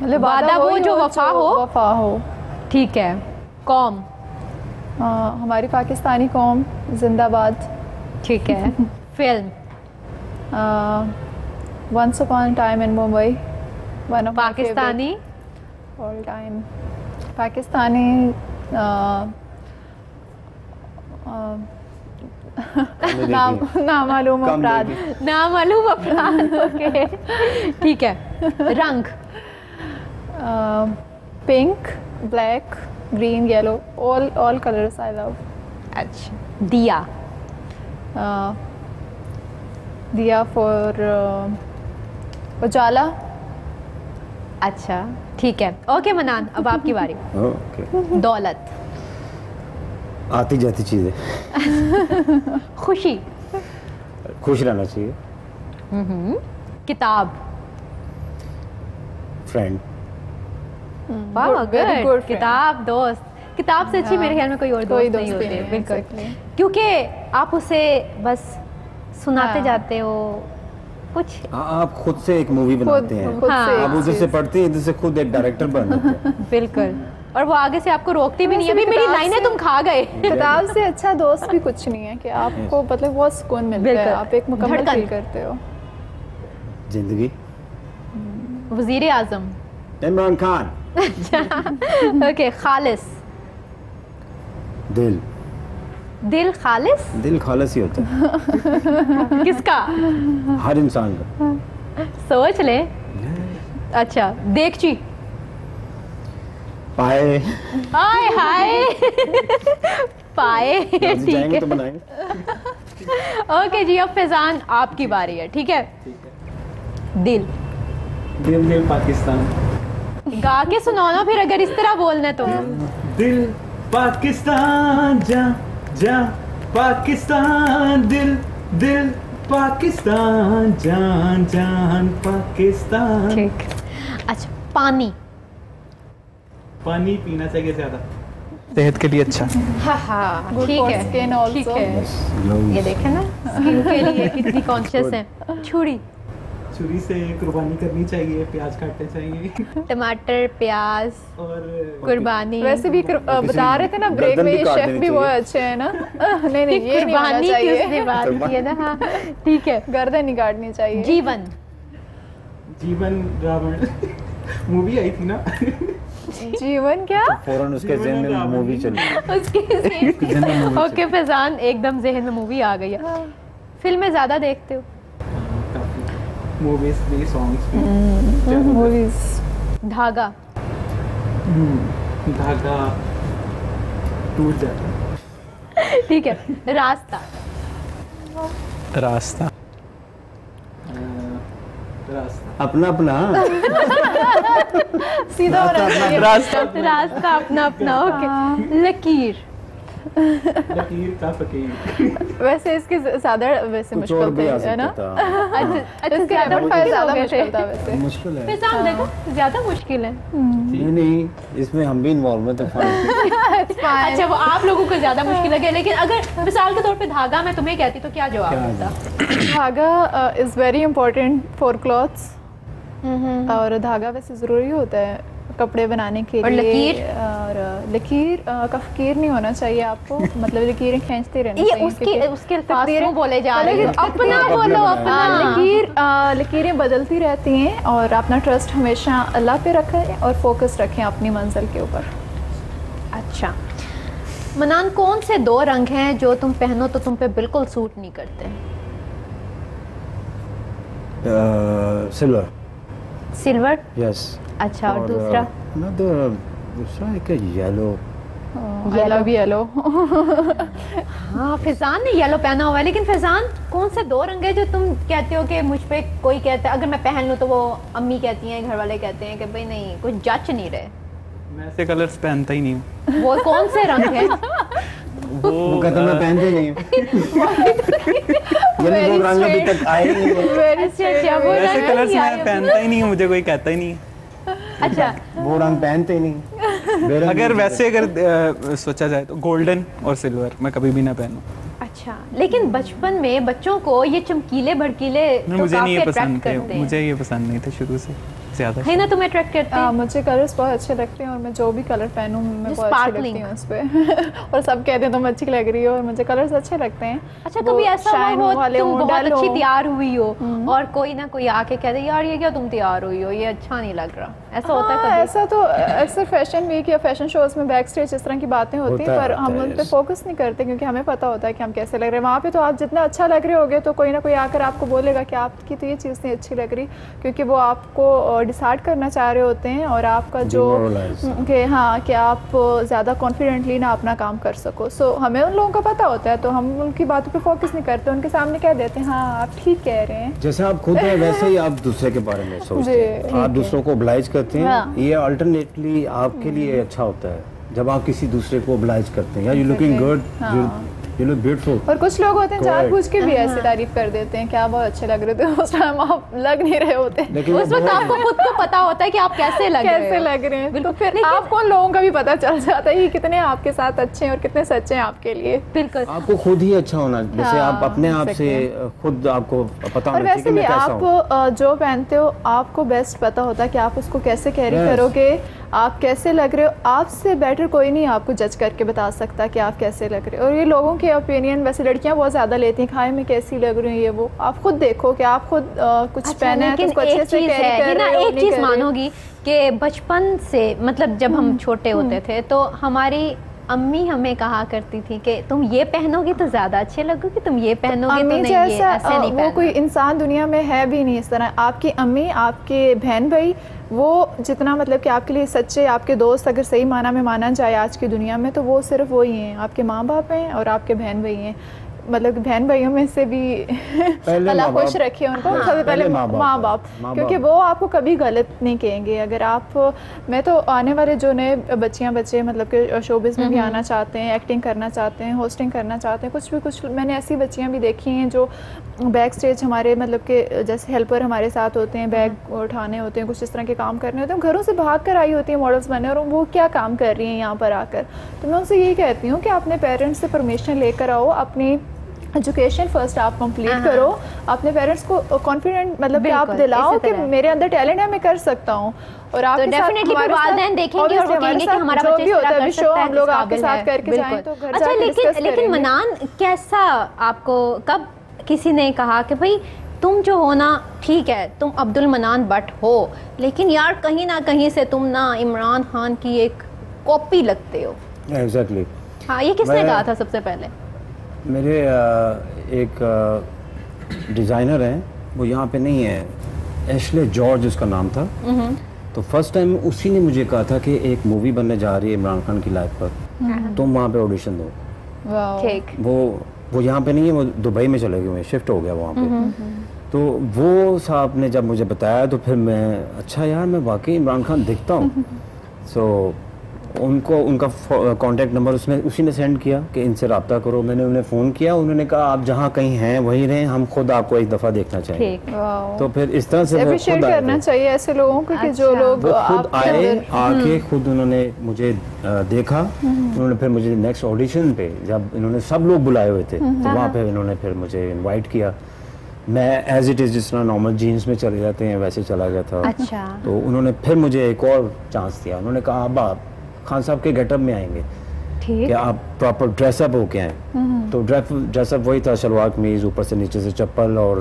मतलब वादा वो जो वफा हो। वफा हो। ठीक है। कौम। हमारी पाकिस्तानी कौम जिंदाबाद। ठीक है। Film. Once upon time in Mumbai. One of Pakistani all time. Pakistani नामालूम अपराध। नामालूम अपराध। ओके ठीक है। रंग। Pink, black, green, yellow, all colours I love. अच्छा। दिया। दिया फॉर उजाला। अच्छा ठीक है। ओके मनान, अब आपकी बारी। ओके। दौलत। आती जाती चीजें। खुशी। खुश रहना चाहिए। किताब। फ्रेंड। वाह very good गुड। friend. किताब दोस्त। किताब से अच्छी मेरे ख्याल में कोई और कोई दोस्त नहीं दोस्त भी होते। नहीं है, बिल्कुल exactly. क्योंकि आप उसे बस सुनाते हाँ। जाते हो कुछ। आप खुद से एक मूवी बनाते हैं, खुद हाँ। से आप एक उधर से चीज़। पढ़ते हैं, इधर से खुद एक डायरेक्टर बन जाते हैं। बिल्कुल। और वो आगे से आपको रोकती भी नहीं है। वैसे अभी भी मेरी किताब लाइनें से- तुम खा गए। किताब से अच्छा दोस्त भी कुछ नहीं है कि आपको मतलब बहुत सुकून मिलता है, बिल्कुल। आप एक मुकम्मल धड़कन। फील करते हो। जिंदगी। वजीर आजम। इमरान खान। ओके। खालिस। दिल। दिल खालिस दिल खालिस ही होता है किसका? हर इंसान का। सोच ले। अच्छा। देगची। पाए। हाय हाय। पाए। जाएंगे ठीक है। तो बनाएंगे। ओके जी, अब फैजान आपकी बारी है। ठीक है। दिल। दिल दिल पाकिस्तान। गा के सुनाओ ना फिर, अगर इस तरह बोलना है तो। दिल पाकिस्तान जा जा पाकिस्तान, दिल दिल पाकिस्तान, जान जान पाकिस्तान। ठीक। अच्छा। पानी। पानी पीना चाहिए ज्यादा, सेहत के लिए अच्छा। हाँ हाँ Good ठीक for है। skin also. ठीक है। Gloves. ये देखे ना, स्किन के लिए कितनी कॉन्शियस है। छुरी। छुरी से कुर्बानी करनी चाहिए, प्याज काटने चाहिए टमाटर, प्याज, और कुर्बानी। वैसे भी बता रहे थे ना ब्रेक गर्दन में, भी ये काट शेफ देनी भी बहुत चाहिए। अच्छे हैं ना। नहीं नहीं, ये नहीं होना कुर्बानी की उसने चाहिए, बात की है ना। हाँ ठीक है। गर्दन नहीं काटनी चाहिए। जीवन। जीवन रावण मूवी आई थी ना। जीवन क्या? फौरन उसके जीवन ज़हन में रावण। मूवी चली। उसके ओके फैजान, एकदम जहन में मूवी आ गई है। फिल्में ज्यादा देखते हो? मूवीज भी, सॉन्ग्स भी। मूवीज। धागा। धागा टूट जाता। ठीक है। रास्ता। रास्ता। रास्ता अपना अपना। सीधा होना चाहिए। रास्ता अपना अपना। ओके। लकीर। लकीर का फकीर। वैसे इसके ज्यादा वैसे कुछ और मुश्किल भी आ थे, है ना? सकता था। अच्छा इसके ज्यादा रेपिड फायर मुश्किल ज्यादा हो गए थे। मुश्किल था वैसे। मुश्किल है। फैजान देखो ज्यादा मुश्किल है। नहीं नहीं, इसमें हम भी इन्वॉल्व हैं तो fine। अच्छा, वो आप लोगों को ज्यादा मुश्किल लगे, लेकिन अगर मिसाल के तौर पे धागा मैं तुम्हें कहती तो क्या जवाब क्या होता? धागा is very important for clothes. और धागा वैसे ज़रूरी होता है कपड़े बनाने के और लिए। लकीर? और लकीर का फकीर नहीं होना चाहिए आपको, मतलब लकीरें खींचते रहनी ये चाहिए। उसके क्योंकि उसके अल्फाज तकदीरें- क्यों बोले जा रहे हो? लेकिन अपना अपना बोलो, बनाया। अपना। लकीरें बदलती रहती हैं और अपना ट्रस्ट हमेशा अल्लाह पे रखें और फोकस रखें अपनी मंजिल के ऊपर। अच्छा मनान, कौन से दो रंग हैं जो तुम पहनो तो तुम पे बिल्कुल सूट नहीं करते? सिल्वर। सिल्वर। यस। अच्छा, और दूसरा? दूसरा एक येलो। I love yellow. हाँ, फैजान ने येलो पहना हुआ है, लेकिन फैजान कौन से दो रंग है जो तुम कहते हो कि मुझ पे कोई कहता है अगर मैं पहन लूँ तो वो अम्मी कहती हैं, घर वाले कहते हैं कि भाई नहीं, कुछ जच नहीं रहे? मैं ऐसे कलर्स पहनता ही नहीं हूँ। वो कौन से रंग है? वो कहता मैं पहनते नहीं हूँ। यानी वो रंग अभी तक आए ही नहीं है। अच्छा, वो ऐसे रंग कलर्स नहीं आए मैं अभी। पहनता ही नहीं हूँ, मुझे कोई कहता ही नहीं है। अच्छा, वो रंग पहनते ही नहीं। बेरंग अगर नहीं। वैसे अगर सोचा जाए तो गोल्डन और सिल्वर मैं कभी भी ना पहनूं। अच्छा, लेकिन बचपन में बच्चों को ये चमकीले भड़कीले तो मुझे नहीं काफी ये पसंद अट्रैक्ट थे, करते हैं। मुझे ये पसंद नहीं थे शुरू से। ज्यादा है ना तुम्हें अट्रैक्ट करते हैं? मुझे कलर्स बहुत अच्छे लगते हैं और मैं जो भी कलर पहनूं मैं बहुत अच्छी लगती हूँ उस पर और सब कहते हैं तुम अच्छी लग रही हो और मुझे कलर्स अच्छे लगते हैं। अच्छा, कभी ऐसा हुआ हो तुम बहुत अच्छी तैयार हुई हो और कोई ना कोई आके कहते यार ये क्या तुम तैयार हुई हो, ये अच्छा नहीं लग रहा, ऐसा होता है कभी? ऐसा तो अक्सर फैशन वीक या फैशन शोज में बैक स्टेज इस तरह की बातें होती हैं, पर हम उन पे फोकस नहीं करते क्योंकि हमें पता होता है कि हम कैसे लग रहे हैं। वहाँ पे तो आप जितना अच्छा लग रहे होगे तो कोई ना कोई आकर आपको बोलेगा कि आपकी तो ये चीज़ नहीं अच्छी लग रही, क्योंकि वो आपको डिसाइड करना चाह रहे होते हैं और आपका जो कि हाँ कि आप ज़्यादा कॉन्फिडेंटली ना अपना काम कर सको। सो हमें उन लोगों का पता होता है तो हम उनकी बातों पे फोकस नहीं करते, उनके सामने कह देते हैं हाँ आप ठीक कह रहे हैं। जैसे आप खुद हैं वैसे ही आप दूसरे के बारे में सोचते हैं, आप दूसरों को oblige करते हैं। ये अल्टरनेटली आपके लिए अच्छा होता है जब आप किसी दूसरे को oblige करते हैं। यार you looking good, you look beautiful. और कुछ लोग होते हैं जानबूझ के भी ऐसी तारीफ कर देते हैं कि आप बहुत अच्छे लग रहे थे, उस टाइम आप लग नहीं रहे होते, उस वक्त आपको खुद को पता होता है कि आप कैसे लग रहे हैं। बिल्कुल, फिर आपको उन लोगों का भी पता चल जाता है कि कितने आपके साथ अच्छे हैं और कितने सच्चे हैं आपके लिए। बिल्कुल, आपको खुद ही अच्छा होना, जैसे आप अपने आप से खुद आपको पता होना चाहिए कि मैं कैसा हूं। आप जो पहनते हो आपको बेस्ट पता होता है कि आप उसको कैसे कैरी करोगे, आप कैसे लग रहे हो। आपसे बेटर कोई नहीं आपको जज करके बता सकता कि आप कैसे लग रहे हो। और ये लोगों के ओपिनियन वैसे लड़कियां बहुत ज़्यादा लेती हैं, खाए में कैसी लग रही हूँ ये वो। आप खुद देखो कि आप खुद कुछ पहने हैं तो उसको अच्छे से कैरी कर रहे हो। एक चीज़ मानोगी कि बचपन से मतलब जब हम छोटे होते थे तो हमारी अम्मी हमें कहा करती थी कि तुम ये पहनोगे तो ज़्यादा अच्छे लगोगे, तुम ये पहनोगे तो नहीं, ये ऐसे नहीं वो कोई इंसान दुनिया में है भी नहीं इस तरह। आपकी अम्मी, आपके बहन भाई, वो जितना मतलब कि आपके लिए सच्चे, आपके दोस्त अगर सही माना में माना जाए आज की दुनिया में, तो वो सिर्फ वही हैं, आपके माँ बाप हैं और आपके बहन भाई हैं। मतलब बहन भाइयों में से भी अल्लाह खुश रखे उनको, सबसे पहले माँ बाप, क्योंकि वो आपको कभी गलत नहीं कहेंगे। अगर आप, मैं तो आने वाले जो नए बच्चे मतलब कि शोबिज़ में भी आना चाहते हैं, एक्टिंग करना चाहते हैं, होस्टिंग करना चाहते हैं, कुछ मैंने ऐसी बच्चियाँ भी देखी हैं जो बैक स्टेज हमारे मतलब कि जैसे हेल्पर हमारे साथ होते हैं, बैग उठाने होते हैं, कुछ इस तरह के काम करने होते हैं, घरों से भाग कर आई होती हैं मॉडल्स बने, और वो क्या काम कर रही हैं यहाँ पर आकर। तो मैं उनसे यही कहती हूँ कि अपने पेरेंट्स से परमिशन लेकर आओ, अपनी एजुकेशन फर्स्ट आप कंप्लीट करो, अपने पेरेंट्स को कॉन्फिडेंट मतलब कि आप दिलाओ कि मेरे अंदर टैलेंट है, मैं कर सकता हूँ। और आप डेफिनेटली वालिदैन देखेंगे और वो कहेंगे कि हमारा बच्चा इस तरह कर सकता है, हम लोग आपके साथ करके जाएं तो घर अच्छा, लेकिन मनान कैसा आपको कब किसी ने कहा कि भाई तुम जो हो ना ठीक है, तुम अब्दुल मनान भट्ट हो, लेकिन यार कहीं ना कहीं से तुम ना इमरान खान की एक कॉपी लगते हो? एग्जैक्टली। हाँ, ये किसने कहा था सबसे पहले? मेरे एक डिज़ाइनर हैं, वो यहाँ पे नहीं है, एशले जॉर्ज उसका नाम था। तो फर्स्ट टाइम उसी ने मुझे कहा था कि एक मूवी बनने जा रही है इमरान खान की लाइफ पर, तुम वहाँ पे ऑडिशन दो। ठीक। वो यहाँ पे नहीं है, वो दुबई में चले गए, शिफ्ट हो गया वहाँ पे। तो वो साहब ने जब मुझे बताया तो फिर मैं, अच्छा यार मैं वाकई इमरान खान दिखता हूँ। सो उनको उनका कांटेक्ट नंबर उसी ने सेंड किया कि इनसे रब्ता करो। मैंने उन्हें फ़ोन किया, उन्होंने कहा आप जहाँ कहीं हैं वहीं रहें, हम खुद आपको एक दफ़ा देखना चाहिए। तो फिर इस तरह से वो खुद करना चाहिए ऐसे लोगों को कि जो लोग खुद आए, आके खुद उन्होंने मुझे देखा। उन्होंने फिर मुझे नेक्स्ट ऑडिशन पे, जब इन्होंने सब लोग बुलाए हुए थे, तो वहाँ पे इन्होंने फिर मुझे इन्वाइट किया। मैं एज इट इज़ जिस तरह नॉर्मल जीन्स में चले जाते हैं वैसे चला गया था। अच्छा। तो उन्होंने फिर मुझे एक और चांस दिया। उन्होंने कहा अब आप खान साहब के गेटअप में आएंगे कि आप प्रॉपर ड्रेसअप होके आए। तो ड्रेसअप वही था, शलवार कमीज, ऊपर से नीचे से चप्पल और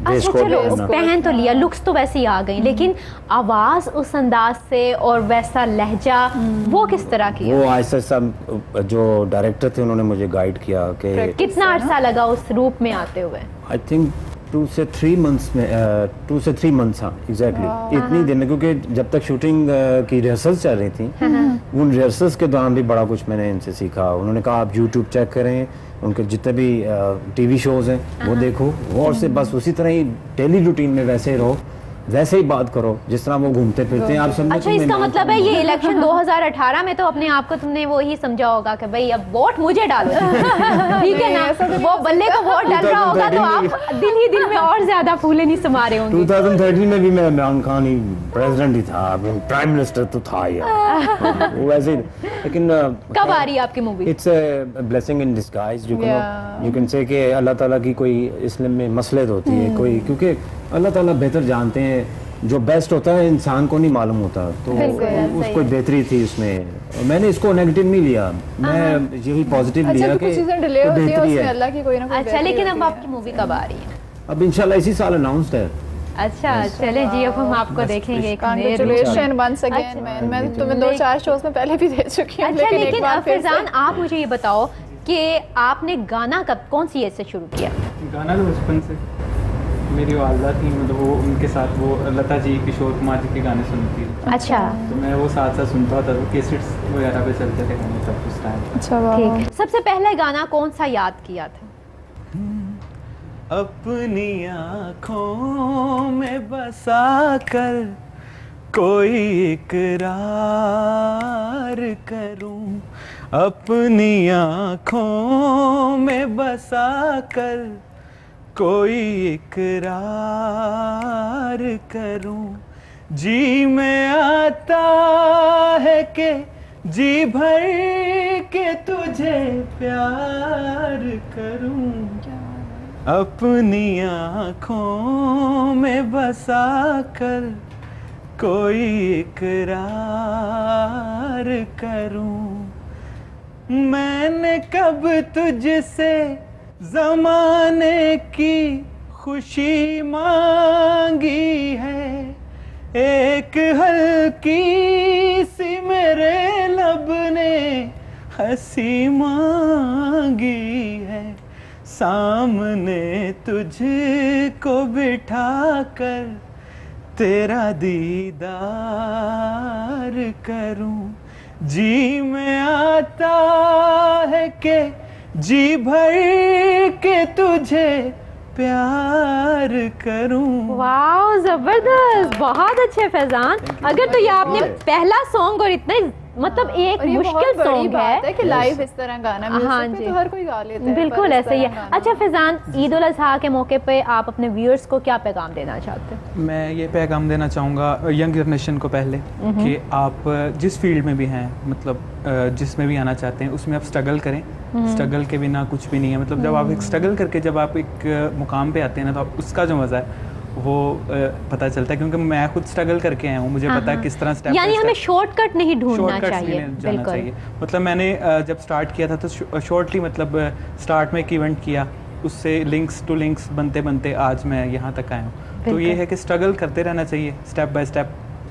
बेस कोट पहन तो लिया, लुक्स तो वैसे ही आ गई, लेकिन आवाज उस अंदाज से और वैसा लहजा वो किस तरह की? वो ऐसा सब जो डायरेक्टर थे उन्होंने मुझे गाइड किया कि कितना अर्सा लगा उस रूप में आते हुए? आई थिंक 2 से 3 मंथ्स। हाँ एग्जैक्टली, इतनी दिन, क्योंकि जब तक शूटिंग की रिहर्सल्स चल रही थी, उन रिहर्सल्स के दौरान भी बड़ा कुछ मैंने इनसे सीखा। उन्होंने कहा आप यूट्यूब चेक करें, उनके जितने भी टीवी शोज़ हैं वो देखो, और से बस उसी तरह ही डेली रूटीन में वैसे ही रहो, वैसे ही बात करो जिस तरह वो घूमते फिरते हैं। आप समझो। अच्छा, इसका मतलब है ये इलेक्शन 2018 में तो अपने आप को तुमने वो ही समझा होगा कि भाई अब वोट मुझे डालो, ठीक है ना? वो बल्ले को वोट डाल रहा होगा तो आप दिल ही दिल में और ज्यादा फूले नहीं समा रहे होंगे। 2013 में भी मैं इमरान खान ही प्रेसिडेंट ही था, प्राइम मिनिस्टर तो था यार, वैसे। लेकिन कब आ रही है आपकी movie? It's a blessing in disguise. You can say कि अल्लाह ताला की कोई इसलिए में मसलहत होती है कोई, क्योंकि अल्लाह ताला बेहतर जानते हैं जो बेस्ट होता है इंसान को नहीं मालूम होता, तो उसको बेहतरी थी उसमें। मैंने इसको नेगेटिव नहीं लिया, मैं यही पॉजिटिव लिया कि बेहतरी है। अल्लाह की कोई ना कोई। अच्छा, लेकिन अब आपकी मूवी कब आ रही है? अब इंशाल्लाह इसी साल अनाउंस्ड है। अच्छा चले जी, अब हम आपको देखेंगे। कांग्रेचुलेशन वंस अगेन मैन, मैं तुम्हें 2-4 शोज में पहले भी दे चुकी हूं। अच्छा, लेकिन फैजान आप मुझे ये बताओ कि आपने गाना कब, कौन सी एज से शुरू किया? गाना तो बचपन से, मेरी वालदा थी, मतलब वो उनके साथ वो लता जी, किशोर कुमार जी के गाने सुनती थी। अच्छा, तो मैं वो साथ साथ सुनता था, तो कैसेट्स वगैरह पे चलते थे गाने तब उस टाइम। अच्छा वाह। ठीक। सबसे पहला गाना कौन सा याद किया था? अपनी आँखों में बसा कर कोई इकरार करूं, अपनी आँखों में बसा कर कोई इकरार करूं, जी में आता है कि जी भर के तुझे प्यार करूं, अपनी आँखों में बसा कर कोई इकरार करूं, मैंने कब तुझसे ज़माने की खुशी मांगी है, एक हल्की सी मेरे लब ने हंसी मांगी है, सामने तुझको बिठा कर तेरा दीदार करूं, जी में आता है कि जी भर के तुझे प्यार करूं। वाह, जबरदस्त, बहुत अच्छे फैजान। अगर तो ये आपने पहला सॉन्ग और इतना मतलब एक मुश्किल सॉन्ग है कि लाइव इस तरह गाना मिल हाँ सके, जी, तो हर कोई गा लेता है। बिल्कुल ऐसा ही है। अच्छा फैजान, ईद उल अज़हा के मौके पे आप अपने व्यूअर्स को क्या पैगाम देना चाहते हैं? मैं ये पैगाम देना चाहूँगा यंग जनरेशन को पहले कि आप जिस फील्ड में भी हैं, मतलब जिसमें भी आना चाहते हैं उसमें आप स्ट्रगल करें। स्ट्रगल के बिना कुछ भी नहीं है। मतलब जब आप एक स्ट्रगल करके जब आप एक मुकाम पे आते हैं ना, तो आप उसका जो मज़ा है वो पता चलता है, क्योंकि मैं खुद स्ट्रगल करके आया हूँ, मुझे पता है किस तरह स्टेप, यानी हमें शॉर्टकट नहीं ढूंढना चाहिए। जाना चाहिए। मतलब मैंने जब स्टार्ट किया था तो शॉर्टली मतलब स्टार्ट में एक इवेंट किया, उससे लिंक्स टू लिंक्स बनते बनते आज मैं यहाँ तक आया हूँ। तो ये है कि स्ट्रगल करते रहना चाहिए, स्टेप बाय स्टेप।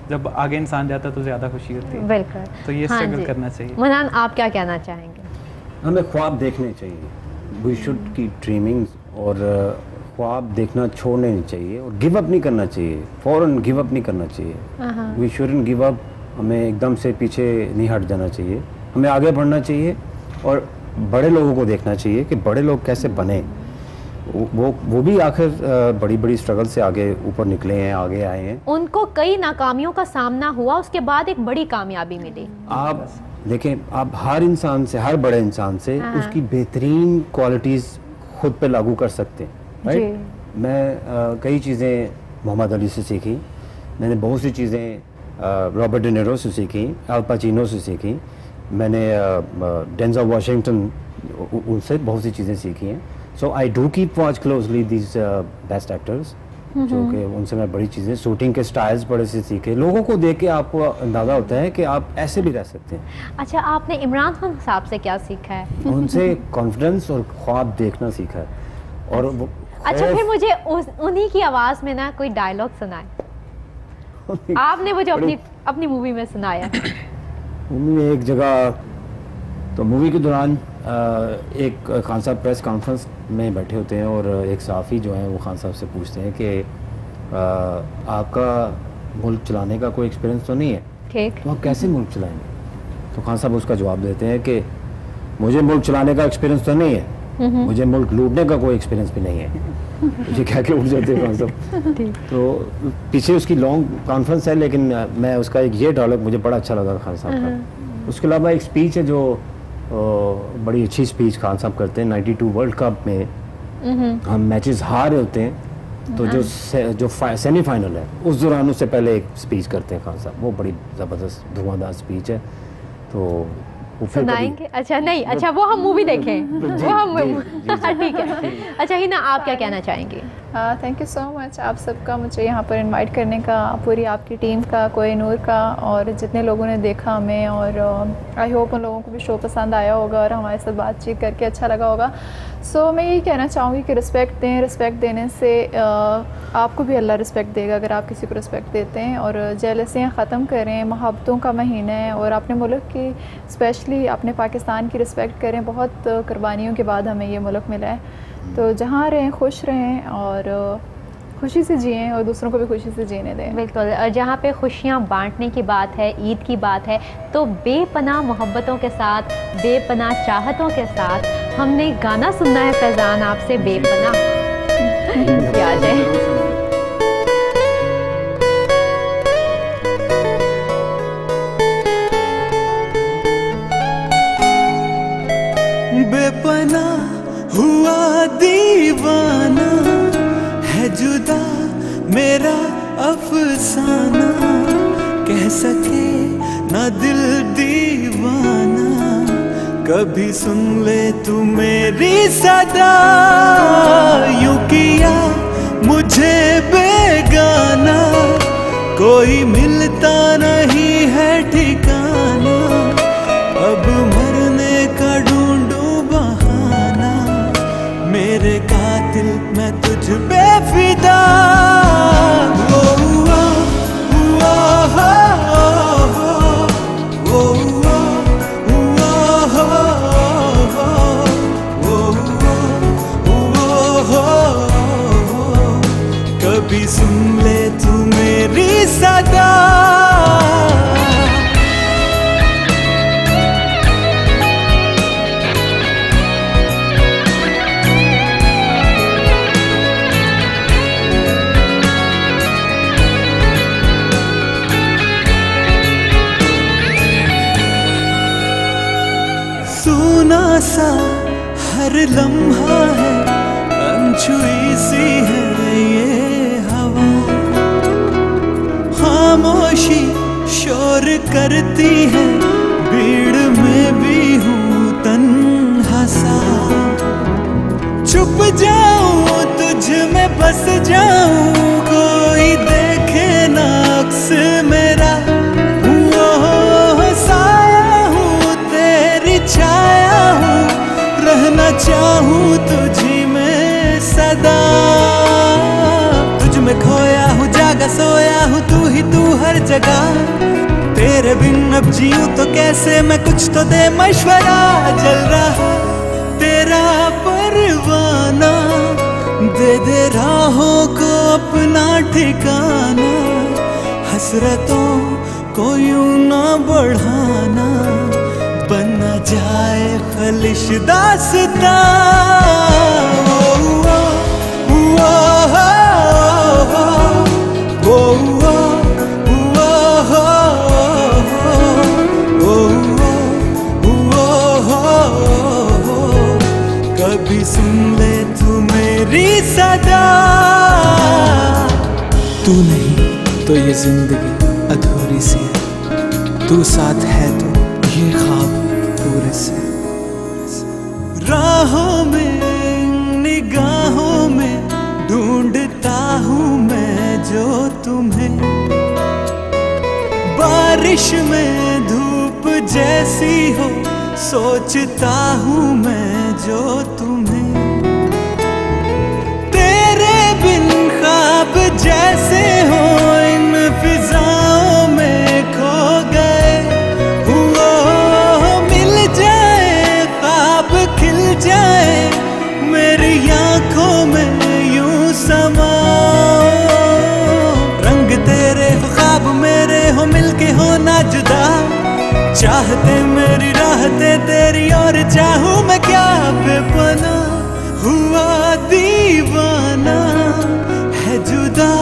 जब आगे इंसान जाता है तो ज़्यादा खुशी होती है। बिल्कुल, तो ये स्ट्रगल करना चाहिए। मनान, आप क्या कहना चाहेंगे? हमें ख्वाब देखने चाहिए, वी शुड कीप ड्रीमिंग, और ख्वाब देखना छोड़ने नहीं चाहिए और गिव अप नहीं करना चाहिए, फ़ौरन गिव अप नहीं करना चाहिए। वी शुडंट गिव अप, हमें एकदम से पीछे नहीं हट जाना चाहिए, हमें आगे बढ़ना चाहिए और बड़े लोगों को देखना चाहिए कि बड़े लोग कैसे बने। वो भी आखिर बड़ी बड़ी स्ट्रगल से आगे ऊपर निकले हैं, आगे आए हैं। उनको कई नाकामियों का सामना हुआ, उसके बाद एक बड़ी कामयाबी मिली। आप देखें, आप हर इंसान से, हर बड़े इंसान से उसकी बेहतरीन क्वालिटीज़ खुद पे लागू कर सकते हैं, राइट? मैं कई चीज़ें मोहम्मद अली से सीखी, मैंने बहुत सी चीज़ें रॉबर्ट डे नीरो से सीखी, अल पाचिनो से सीखी, मैंने डेंजल वॉशिंगटन, उनसे बहुत सी चीज़ें सीखी हैं। So I do keep watch closely these best actors, जो कि उनसे मैं बड़ी चीज़ें, शूटिंग के स्टाइल्स बड़े से सीखे। लोगों को देख के आपको अंदाज़ा होता है कि आप ऐसे भी रह सकते हैं। अच्छा, आपने इमरान खान साहब से क्या सीखा है? उनसे कॉन्फिडेंस और ख्वाब देखना सीखा है। और वो अच्छा, फिर मुझे उन्हीं की आवाज़ में ना कोई डायलॉग सुनाए। आपने वो जो अपनी मूवी में सुनाया। एक जगह तो मूवी के दौरान एक खान साहब प्रेस कॉन्फ्रेंस में बैठे होते हैं और एक सहाफ़ी जो है वो खान साहब से पूछते हैं कि आपका मुल्क चलाने का कोई एक्सपीरियंस तो नहीं है, ठीक, तो आप कैसे मुल्क चलाएंगे? तो खान साहब उसका जवाब देते हैं कि मुझे मुल्क चलाने का एक्सपीरियंस तो नहीं है, मुझे मुल्क लूटने का कोई एक्सपीरियंस भी नहीं है। ये कह के उठ जाते हैं खान साहब। तो पीछे उसकी लॉन्ग कॉन्फ्रेंस है, लेकिन मैं उसका एक ये डायलॉग मुझे बड़ा अच्छा लगा खान साहब का। उसके अलावा एक स्पीच है जो बड़ी अच्छी स्पीच खान साहब करते हैं। 92 वर्ल्ड कप में हम मैचेस हार रहे होते हैं, तो जो सेमीफाइनल है उस दौरान उससे पहले एक स्पीच करते हैं खान साहब, वो बड़ी ज़बरदस्त धुआंधार स्पीच है। तो सुनाएंगे? अच्छा नहीं, अच्छा वो हम मूवी देखें, वो हम ठीक है। अच्छा हिना, आप क्या कहना चाहेंगे? थैंक यू सो मच आप सबका मुझे यहाँ पर इनवाइट करने का, पूरी आपकी टीम का, कोई नूर का, और जितने लोगों ने देखा हमें, और आई होप उन लोगों को भी शो पसंद आया होगा और हमारे साथ बातचीत करके अच्छा लगा होगा। सो मैं यही कहना चाहूँगी कि रिस्पेक्ट दें, रिस्पेक्ट देने से आपको भी अल्लाह रिस्पेक्ट देगा अगर आप किसी को रिस्पेक्ट देते हैं, और जेलसियाँ ख़त्म करें, मोहब्बतों का महीना है, और अपने मुल्क की स्पेशली अपने पाकिस्तान की रिस्पेक्ट करें। बहुत कुर्बानियों के बाद हमें ये मुल्क मिला है, तो जहाँ रहें खुश रहें और खुशी से जिएं और दूसरों को भी खुशी से जीने दें। बिल्कुल, जहाँ पे खुशियाँ बांटने की बात है, ईद की बात है, तो बेपनाह मोहब्बतों के साथ, बेपनाह चाहतों के साथ हमने गाना सुनना है फैज़ान आपसे, बेपनाह आ जाए। बेपनाह हुआ दीवाना है जुदा मेरा अफसाना, कह सके ना दिल दीवाना, कभी सुन ले तू मेरी सदा। यूं किया मुझे बेगाना, कोई मिलता नहीं है ठिकाना, अब मरने का ढूंढूं बहाना, मेरे कातिल मैं तुझ पे फिदा। कभी सुन ले तू मेरी सदा। सुना सा हर लम्हा है, अनछुई सी है ये हवा, खामोशी शोर करती है, भीड़ में भी हूँ तन्हा सा। छुप जाऊँ तुझ में बस जाऊँ, कोई देखे ना अक्स मेरा, छाया हूँ रहना चाहूँ तुझी में सदा। तुझ में खोया हूँ जागा सोया हूँ, तू हर जगह, तेरे बिन अब जीऊँ तो कैसे मैं, कुछ तो दे मशवरा। जल रहा तेरा परवाना, दे राहों को अपना ठिकाना, हसरतों को यूं ना बढ़ाना, बन न जाए खलिश दास्तां। कभी सुन ले तू मेरी सदा। तू नहीं तो ये जिंदगी अधूरी सी है, तू साथ है तो ये ख्वाब पूरे से। राहों में निगाहों में ढूंढता हूँ मैं जो तुम्हें, बारिश में धूप जैसी हो सोचता हूँ मैं जो तुम्हें, तेरे बिन ख्वाब जैसे हो इन फिजाओं में खो गए, मिल जाए ख्वाब खिल जाए मेरी आँखों में यूं समाओ, रंग तेरे हो ख्वाब मेरे हो मिलके हो ना जुदा, चाहते मेरी राहते तेरी और चाहूँ मैं क्या, बेपना हुआ दीवाना है जुदा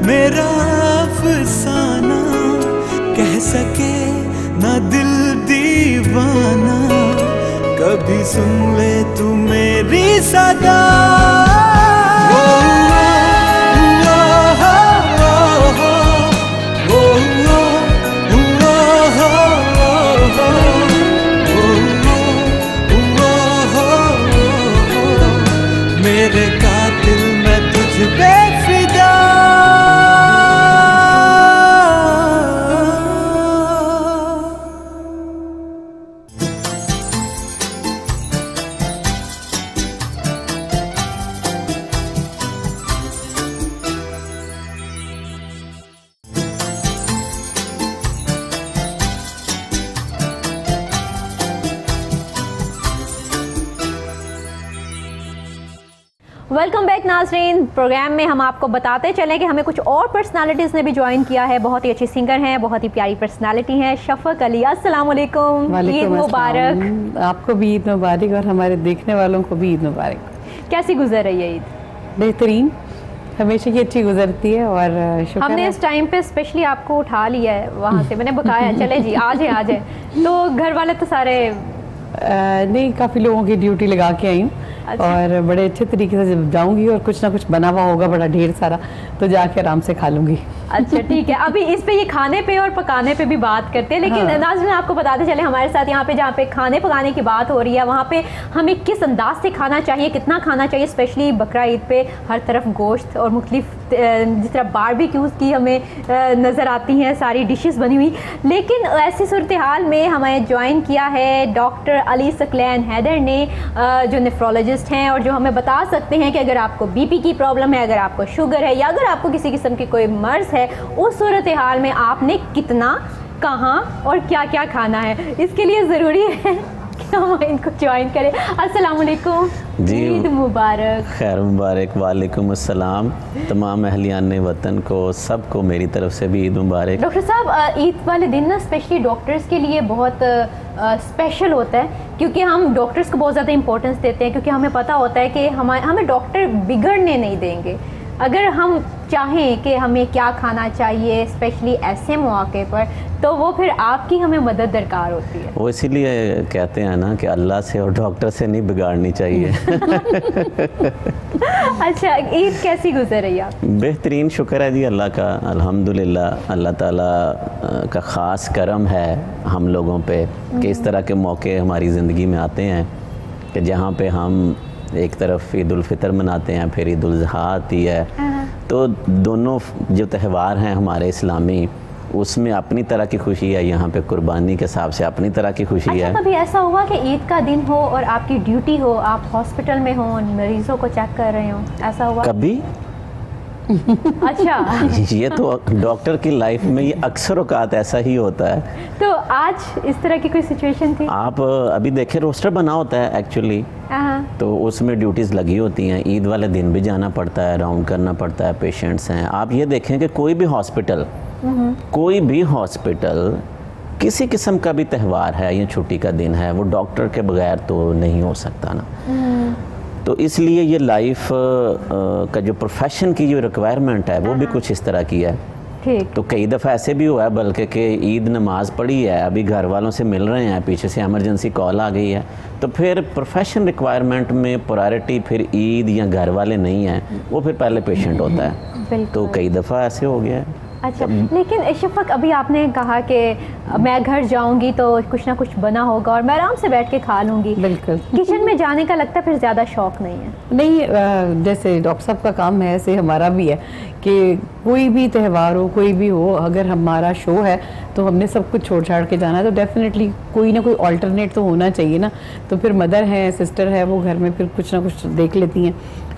मेरा अफसाना, कह सके ना दिल दीवाना, कभी सुन ले तू मेरी सदा। मेरे कातिल मैं तुझ वेलकम बैक नाज़रीन। प्रोग्राम में हम आपको बताते चलें कि हमें कुछ और पर्सनालिटीज़ ने भी ज्वाइन किया है। बहुत ही अच्छी सिंगर हैं, बहुत ही प्यारी पर्सनालिटी हैं, शफक अली। अस्सलाम वालेकुम, ईद मुबारक। आपको भी ईद मुबारक और हमारे देखने वालों को भी ईद मुबारक। कैसी गुजर रही है ईद? बेहतरीन, हमेशा की अच्छी गुजरती है। और हमने इस टाइम पे स्पेशली आपको उठा लिया है वहाँ से, मैंने बताया चले जी आ जाए, तो घर वाले तो सारे नहीं, काफ़ी लोगों की ड्यूटी लगा के आई हूँ। अच्छा। और बड़े अच्छे तरीके से जब जाऊँगी और कुछ ना कुछ बना हुआ होगा बड़ा ढेर सारा, तो जाके आराम से खा लूँगी। अच्छा ठीक है, अभी इस पे ये खाने पे और पकाने पे भी बात करते हैं, लेकिन हाँ। नाज़रीन आपको बताते चले हमारे साथ यहाँ पे जहाँ पे खाने पकाने की बात हो रही है, वहाँ पे हमें किस अंदाज से खाना चाहिए, कितना खाना चाहिए। स्पेशली बकरा ईद पे हर तरफ गोश्त और मुख्तलिफ जिस तरह बारबेक्यूज़ की हमें नज़र आती हैं सारी डिशेस बनी हुई। लेकिन ऐसी सूरत हाल में हमें ज्वाइन किया है डॉक्टर अली सकलैन हैदर ने, जो नेफ्रोलॉजिस्ट हैं और जो हमें बता सकते हैं कि अगर आपको बीपी की प्रॉब्लम है, अगर आपको शुगर है, या अगर आपको किसी किस्म की कोई मर्ज़ है, उस सूरत हाल में आपने कितना, कहाँ और क्या क्या खाना है। इसके लिए ज़रूरी है कि हम इनको ज्वाइन करें। अस्सलाम वालेकुम जी, ईद मुबारक। खैर मुबारक। वालेकुम अस्सलाम। तमाम अहलियान वतन को, सबको मेरी तरफ से भी ईद मुबारक। डॉक्टर साहब, ईद वाले दिन ना स्पेशली डॉक्टर्स के लिए बहुत स्पेशल होता है, क्योंकि हम डॉक्टर्स को बहुत ज़्यादा इंपॉर्टेंस देते हैं, क्योंकि हमें पता होता है कि हमें डॉक्टर बिगड़ने नहीं देंगे। अगर हम चाहें कि हमें क्या खाना चाहिए स्पेशली ऐसे मौके पर, तो वो फिर आपकी हमें मदद दरकार होती है। वो इसीलिए कहते हैं ना कि अल्लाह से और डॉक्टर से नहीं बिगाड़नी चाहिए। अच्छा, ईद कैसी गुजर रही आप? बेहतरीन, शुक्र है जी अल्लाह का, अल्हम्दुलिल्लाह। अल्लाह ताला का ख़ास करम है हम लोगों पे कि इस तरह के मौके हमारी ज़िंदगी में आते हैं कि जहाँ पे हम एक तरफ ईद उल फितर मनाते हैं, फिर ईद उल ज़ुहा आती है, तो दोनों जो त्यौहार हैं हमारे इस्लामी, उसमें अपनी तरह की खुशी है। यहाँ पे कुर्बानी के हिसाब से अपनी तरह की खुशी है। कभी ऐसा हुआ कि ईद का दिन हो और आपकी ड्यूटी हो, आप हॉस्पिटल में हो, मरीजों को चेक कर रहे हो, ऐसा हुआ कभी? अच्छा, ये तो डॉक्टर की लाइफ में ये अक्सर औकात ऐसा ही होता है। तो आज इस तरह की कोई सिचुएशन थी? आप अभी देखें, रोस्टर बना होता है एक्चुअली, तो उसमें ड्यूटीज़ लगी होती हैं। ईद वाले दिन भी जाना पड़ता है, राउंड करना पड़ता है, पेशेंट्स हैं। आप ये देखें कि कोई भी हॉस्पिटल किसी किस्म का भी त्यौहार है या छुट्टी का दिन है, वो डॉक्टर के बगैर तो नहीं हो सकता ना। तो इसलिए ये लाइफ का जो प्रोफेशन की जो रिक्वायरमेंट है वो भी कुछ इस तरह की है। तो कई दफ़ा ऐसे भी हुआ है बल्कि कि ईद नमाज पढ़ी है, अभी घर वालों से मिल रहे हैं, पीछे से इमरजेंसी कॉल आ गई है, तो फिर प्रोफेशन रिक्वायरमेंट में प्रायोरिटी फिर ईद या घर वाले नहीं हैं, वो फिर पहले पेशेंट होता है। तो कई दफ़ा ऐसे हो गया है। अच्छा, लेकिन शफक, अभी आपने कहा कि मैं घर जाऊंगी तो कुछ ना कुछ बना होगा और मैं आराम से बैठ के खा लूँगी। बिल्कुल, किचन में जाने का लगता है फिर ज़्यादा शौक नहीं है। नहीं, जैसे डॉक्टर साहब का काम है ऐसे हमारा भी है कि कोई भी त्यौहार हो, कोई भी हो, अगर हमारा शो है तो हमने सब कुछ छोड़ छाड़ के जाना है, तो डेफिनेटली कोई ना कोई अल्टरनेट तो होना चाहिए ना। तो फिर मदर है, सिस्टर है, वो घर में फिर कुछ ना कुछ देख लेती हैं।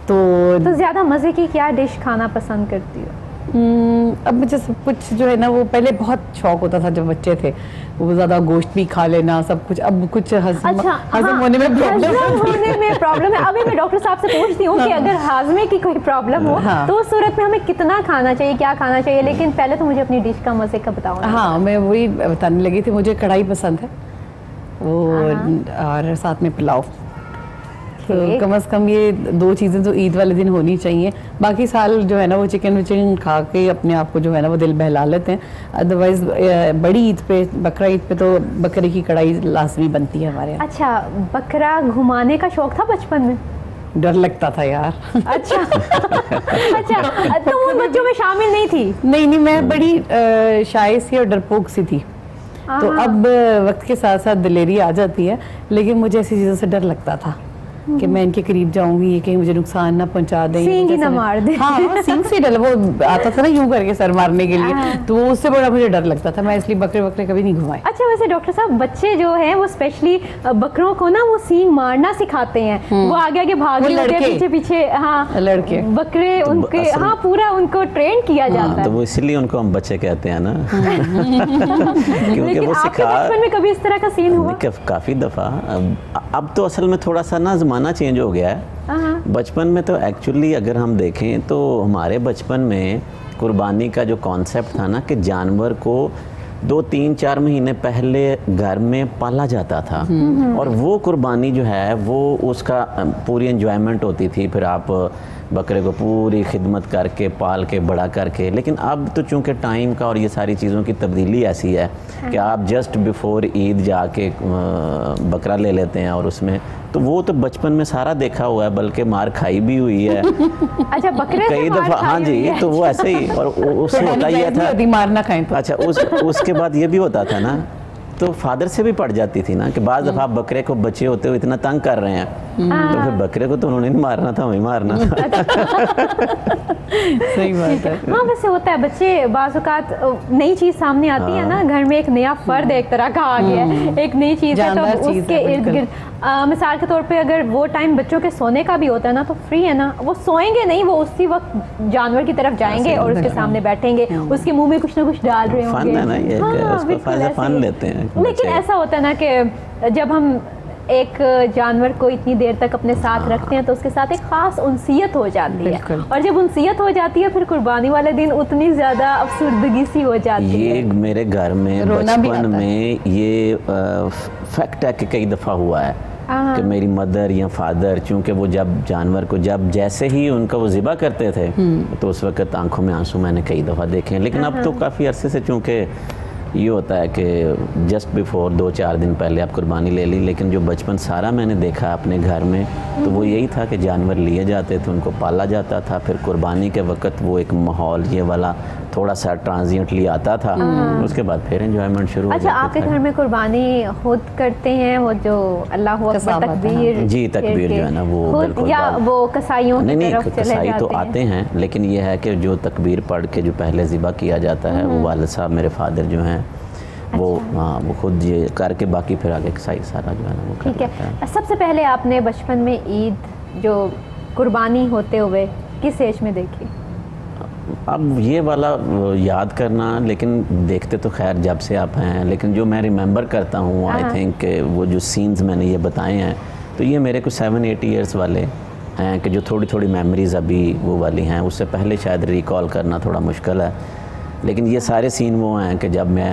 तो ज़्यादा मज़े की क्या डिश खाना पसंद करती हो? अब मुझे सब कुछ जो है ना, वो पहले बहुत शौक होता था जब बच्चे थे, वो ज़्यादा गोश्त भी खा लेना सब कुछ। अब कुछ हजम होने में प्रॉब्लम है। अभी मैं डॉक्टर साहब से पूछती हूँ कि अगर हाजमे की कोई प्रॉब्लम हो तो उस सूरत में हमें कितना खाना चाहिए, क्या खाना चाहिए। लेकिन पहले तो मुझे अपनी डिश का मज़े का बताओ। हाँ, मैं वही बताने लगी थी, मुझे कढ़ाई पसंद है वो, और साथ में पुलाव। तो कम से कम ये दो चीज़ें तो ईद वाले दिन होनी चाहिए। बाकी साल जो है ना वो चिकन विचिकन खा के अपने आप को जो है ना वो दिल बहला लेते हैं। अदरवाइज बड़ी ईद पे, बकरा ईद पे तो बकरे की कढ़ाई लाजमी बनती है हमारे यहाँ। अच्छा, बकरा घुमाने का शौक था बचपन में? डर लगता था यार। अच्छा अच्छा, तो वो बच्चों में शामिल नहीं थी? नहीं, मैं बड़ी शाय सी और डरपोक सी थी। तो अब वक्त के साथ साथ दिलेरी आ जाती है, लेकिन मुझे ऐसी चीज़ों से डर लगता था कि मैं इनके करीब जाऊंगी, ये कहीं मुझे नुकसान ना पहुंचा दें, सींग ही ना मार दे। हाँ, सींग से डर, वो आता था ना यूं करके सर मारने के लिए, तो उससे बड़ा मुझे डर लगता था। मैं इसलिए बकरे कभी नहीं घुमाए। अच्छा, वैसे डॉक्टर साहब, बच्चे जो हैं वो स्पेशली बकरों को ना वो सींग मारना सिखाते हैं, वो आगे आगे भागे होते हैं, पीछे पीछे। हाँ, लड़के बकरे उनके, हाँ, पूरा उनको ट्रेन किया जाता है। तो वो इसलिए उनको हम बच्चे कहते हैं ना। क्योंकि वो बचपन में कभी इस तरह का सीन हुआ? काफी दफा। अब तो असल में थोड़ा सा ना ज़माना चेंज हो गया है। बचपन में तो एक्चुअली अगर हम देखें तो हमारे बचपन में कुर्बानी का जो कॉन्सेप्ट था ना कि जानवर को 2-3-4 महीने पहले घर में पाला जाता था और वो कुर्बानी जो है वो उसका पूरी एंजॉयमेंट होती थी। फिर आप बकरे को पूरी खिदमत करके पाल के बड़ा करके, लेकिन अब तो चूँकि टाइम का और ये सारी चीज़ों की तब्दीली ऐसी है कि आप जस्ट बिफोर ईद जाके बकरा ले लेते हैं और उसमें तो वो तो बचपन में सारा देखा हुआ है, बल्कि मार खाई भी हुई है। अच्छा, बकरे कई दफ़ा, हाँ जी, तो वो ऐसे ही। और उसमें होता ये था, मार ना खाएं तो। अच्छा, उसके बाद ये भी होता था ना, तो फादर से भी पड़ जाती थी ना कि बाज़ दफ़ा आप बकरे को बच्चे होते हुए इतना तंग कर रहे हैं, तो फिर बकरे को तो उन्होंने नहीं मारना था, हमें मारना था। सही बात है। हाँ, वैसे होता है, बच्चे बाज़ औक़ात नई चीज़ सामने आती है ना, घर में एक नया फर्द एक तरह का आ गया है, एक नई चीज़ है, तो उसके इर्द गिर्द मिसाल के तौर पे अगर वो टाइम बच्चों के सोने का भी होता है ना, तो फ्री है ना, वो सोएंगे नहीं, वो उसी वक्त जानवर की तरफ जाएंगे और उसके सामने बैठेंगे, उसके मुंह में कुछ ना कुछ डाल रहे होंगे। फन है ना ये, उसको फन लेते हैं। लेकिन ऐसा होता है ना कि जब हम एक जानवर को इतनी देर तक अपने साथ रखते हैं तो उसके साथ एक ख़ास उनसियत हो जाती है, और जब उनसियत हो जाती है फिर कुर्बानी वाले दिन उतनी ज़्यादा अफसुर्दगी सी हो जाती है। ये मेरे घर में बचपन में ये फैक्ट है कि कई दफ़ा हुआ है कि मेरी मदर या फादर, चूँकि वो जब जानवर को जैसे ही उनका वो ज़िबा करते थे तो उस वक़्त आंखों में आंसू मैंने कई दफ़ा देखे हैं। लेकिन अब तो काफ़ी अरसे से, चूँकि ये होता है कि जस्ट बिफोर 2-4 दिन पहले आप कुर्बानी ले ली, लेकिन जो बचपन सारा मैंने देखा अपने घर में तो वो यही था कि जानवर लिए जाते थे, उनको पाला जाता था, फिर कुर्बानी के वक्त वो एक माहौल ये वाला थोड़ा सा ट्रांजिएंटली आता था, उसके बाद फिर एंजॉयमेंट शुरू। अच्छा, आपके घर में कुर्बानी खुद करते हैं, वो जो अल्लाह अकबर तकबीर, जी तकबीर जो है ना वो, या वो कसाईयों की तरफ चले कसाई जाते तो हैं? आते हैं, लेकिन ये है कि जो तकबीर पढ़ के जो पहले ज़िबा किया जाता है वो वालिद साहब मेरे फादर जो हैं वो, हाँ, वो खुद ये करके बाकी फिर आगे कसाई सारा जो है ना वो ठीक है। सबसे पहले आपने बचपन में ईद जो कुर्बानी होते हुए किस एज में देखी? अब ये वाला याद करना, लेकिन देखते तो खैर जब से आप हैं, लेकिन जो मैं रिमेंबर करता हूँ आई थिंक वो जो सीन्स मैंने ये बताए हैं तो ये मेरे को 7-8 ईयर्स वाले हैं कि जो थोड़ी थोड़ी मेमोरीज़ अभी वो वाली हैं, उससे पहले शायद रिकॉल करना थोड़ा मुश्किल है। लेकिन ये सारे सीन वो हैं कि जब मैं,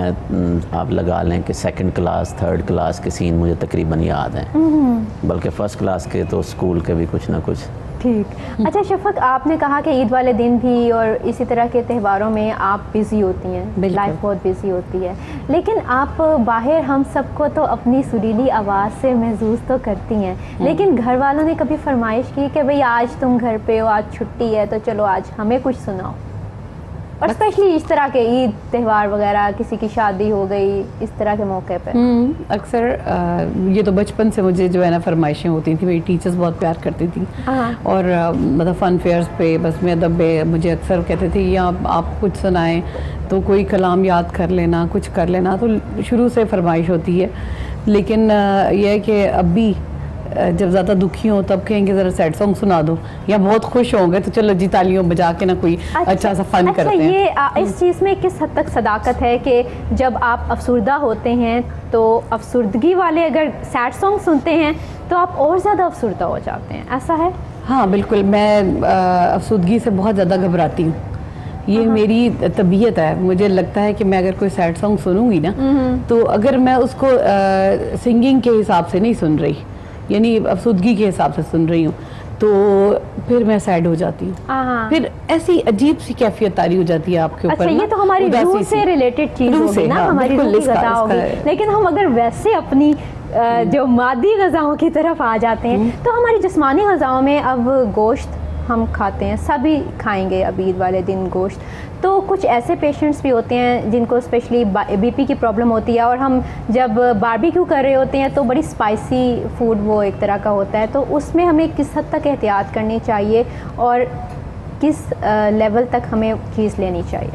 आप लगा लें कि 2nd क्लास 3rd क्लास के सीन मुझे तकरीबन याद हैं, बल्कि 1st क्लास के तो स्कूल के भी कुछ ना कुछ। ठीक। अच्छा शफक, आपने कहा कि ईद वाले दिन भी और इसी तरह के त्योहारों में आप बिज़ी होती हैं, लाइफ बहुत बिज़ी होती है, लेकिन आप बाहर हम सबको तो अपनी सुरीली आवाज़ से महसूस तो करती हैं, लेकिन घर वालों ने कभी फरमाइश की कि भाई आज तुम घर पे हो, आज छुट्टी है तो चलो आज हमें कुछ सुनाओ? और स्पेशली इस तरह के ईद त्यौहार वगैरह, किसी की शादी हो गई, इस तरह के मौके पे अक्सर ये तो बचपन से मुझे जो है ना फरमाइशें होती थी, मेरी टीचर्स बहुत प्यार करती थी और मतलब फ़न फेयर्स पे, बस में अदब पे मुझे अक्सर कहते थे या आप कुछ सुनाएं तो कोई कलाम याद कर लेना, कुछ कर लेना, तो शुरू से फरमाइश होती है। लेकिन यह है कि अब भी जब ज़्यादा दुखी हो तब कहेंगे ज़रा सैड सॉन्ग सुना दो, या बहुत खुश होंगे तो चलो जी तालियों बजा के ना कोई अच्छा सा फन करते हैं। ये इस चीज़ में किस हद तक सदाकत है कि जब आप अफसुर्दा होते हैं तो अफसुर्दगी वाले अगर सैड सॉन्ग सुनते हैं तो आप और ज़्यादा अफसुर्दा हो जाते हैं, ऐसा है? हाँ बिल्कुल, मैं अफसुर्दगी से बहुत ज़्यादा घबराती हूँ, ये मेरी तबीयत है। मुझे लगता है कि मैं अगर कोई सैड सॉन्ग सुनूंगी ना तो अगर मैं उसको सिंगिंग के हिसाब से नहीं सुन रही, यानी अफसुर्दगी के हिसाब से सुन रही हूँ, तो फिर मैं सैड हो जाती हूँ, फिर ऐसी अजीब सी कैफियत तारी हो जाती है आपके ऊपर। अच्छा, ये तो हमारी रूह से रिलेटेड चीज़ होगी ना, हमारी रूह की ग़िज़ा होगी। लेकिन हम अगर वैसे अपनी जो मादी ग़िज़ाओं की तरफ आ जाते हैं तो हमारी जिस्मानी ग़िज़ाओं में अब गोश्त हम खाते हैं, सभी खाएंगे अब ईद वाले दिन गोश्त, तो कुछ ऐसे पेशेंट्स भी होते हैं जिनको स्पेशली बीपी की प्रॉब्लम होती है, और हम जब बारबेक्यू कर रहे होते हैं तो बड़ी स्पाइसी फूड वो एक तरह का होता है, तो उसमें हमें किस हद तक एहतियात करनी चाहिए और किस लेवल तक हमें चीज़ लेनी चाहिए?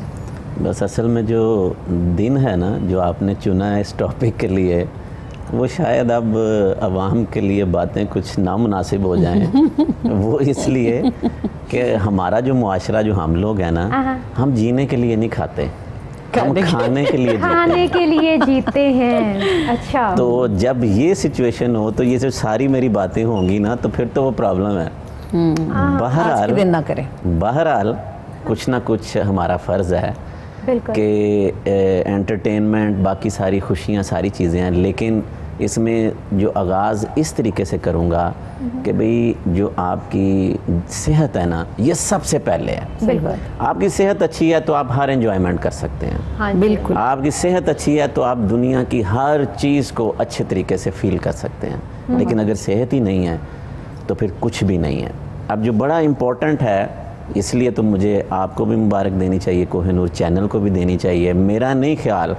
बस असल में जो दिन है ना जो आपने चुना है इस टॉपिक के लिए, वो शायद अब आवाम के लिए बातें कुछ नामुनासिब हो जाएं। वो इसलिए कि हमारा जो मुआशरा, जो हम लोग हैं ना, हम जीने के लिए नहीं खाते, हम खाने के लिए खाने के लिए जीते हैं। अच्छा, तो जब ये सिचुएशन हो तो ये जो सारी मेरी बातें होंगी ना तो फिर तो वो प्रॉब्लम है। आज के दिन ना करें। बहरहाल कुछ ना कुछ हमारा फ़र्ज़ है कि एंटरटेनमेंट, बाकी सारी खुशियाँ, सारी चीज़ें हैं, लेकिन इसमें जो आगाज़ इस तरीके से करूँगा कि भाई जो आपकी सेहत है ना, ये सबसे पहले है। आपकी सेहत अच्छी है तो आप हर एंजॉयमेंट कर सकते हैं। हाँ, बिल्कुल। आपकी सेहत अच्छी है तो आप दुनिया की हर चीज़ को अच्छे तरीके से फील कर सकते हैं। लेकिन अगर सेहत ही नहीं है तो फिर कुछ भी नहीं है। अब जो बड़ा इम्पोर्टेंट है, इसलिए तो मुझे आपको भी मुबारक देनी चाहिए, कोहिनूर चैनल को भी देनी चाहिए। मेरा नहीं ख्याल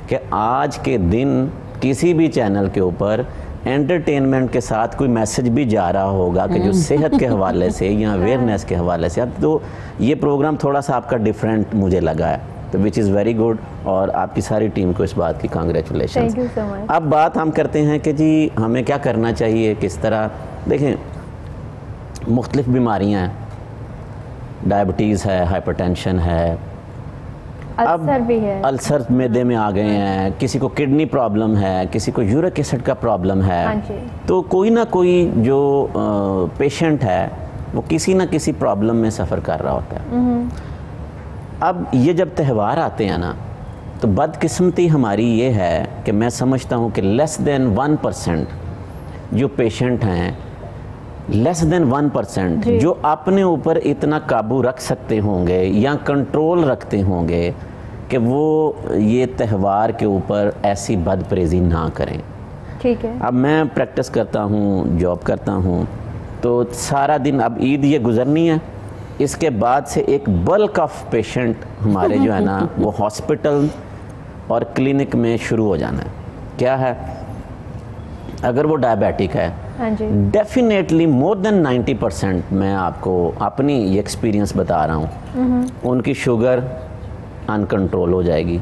कि आज के दिन किसी भी चैनल के ऊपर एंटरटेनमेंट के साथ कोई मैसेज भी जा रहा होगा कि जो सेहत के हवाले से या अवेयरनेस के हवाले से। अब तो ये प्रोग्राम थोड़ा सा आपका डिफरेंट मुझे लगा है, तो विच इज़ वेरी गुड, और आपकी सारी टीम को इस बात की कांग्रेचुलेशन। अब बात हम करते हैं कि जी हमें क्या करना चाहिए, किस तरह। देखें, मुख्तलिफ बीमारियाँ हैं, डायबिटीज़ है, हाइपरटेंशन है, अल्सर भी है, अल्सर मैदे में आ गए हैं, किसी को किडनी प्रॉब्लम है, किसी को यूरिक एसिड का प्रॉब्लम है। हाँ जी। तो कोई ना कोई जो पेशेंट है वो किसी ना किसी प्रॉब्लम में सफ़र कर रहा होता है। अब ये जब त्यौहार आते हैं ना, तो बदकिस्मती हमारी ये है कि मैं समझता हूँ कि लेस देन 1% जो पेशेंट हैं, लेस देन 1% जो अपने ऊपर इतना काबू रख सकते होंगे या कंट्रोल रखते होंगे कि वो ये त्यौहार के ऊपर ऐसी बदपरेजी ना करें। ठीक है। अब मैं प्रैक्टिस करता हूँ, जॉब करता हूँ, तो सारा दिन, अब ईद ये गुजरनी है, इसके बाद से एक बल्क ऑफ पेशेंट हमारे जो है ना वो हॉस्पिटल और क्लिनिक में शुरू हो जाना है। क्या है, अगर वो डायबिटिक है, हाँ जी, डेफिनेटली मोर देन 90%, मैं आपको अपनी ये एक्सपीरियंस बता रहा हूँ, उनकी शुगर अनकंट्रोल हो जाएगी।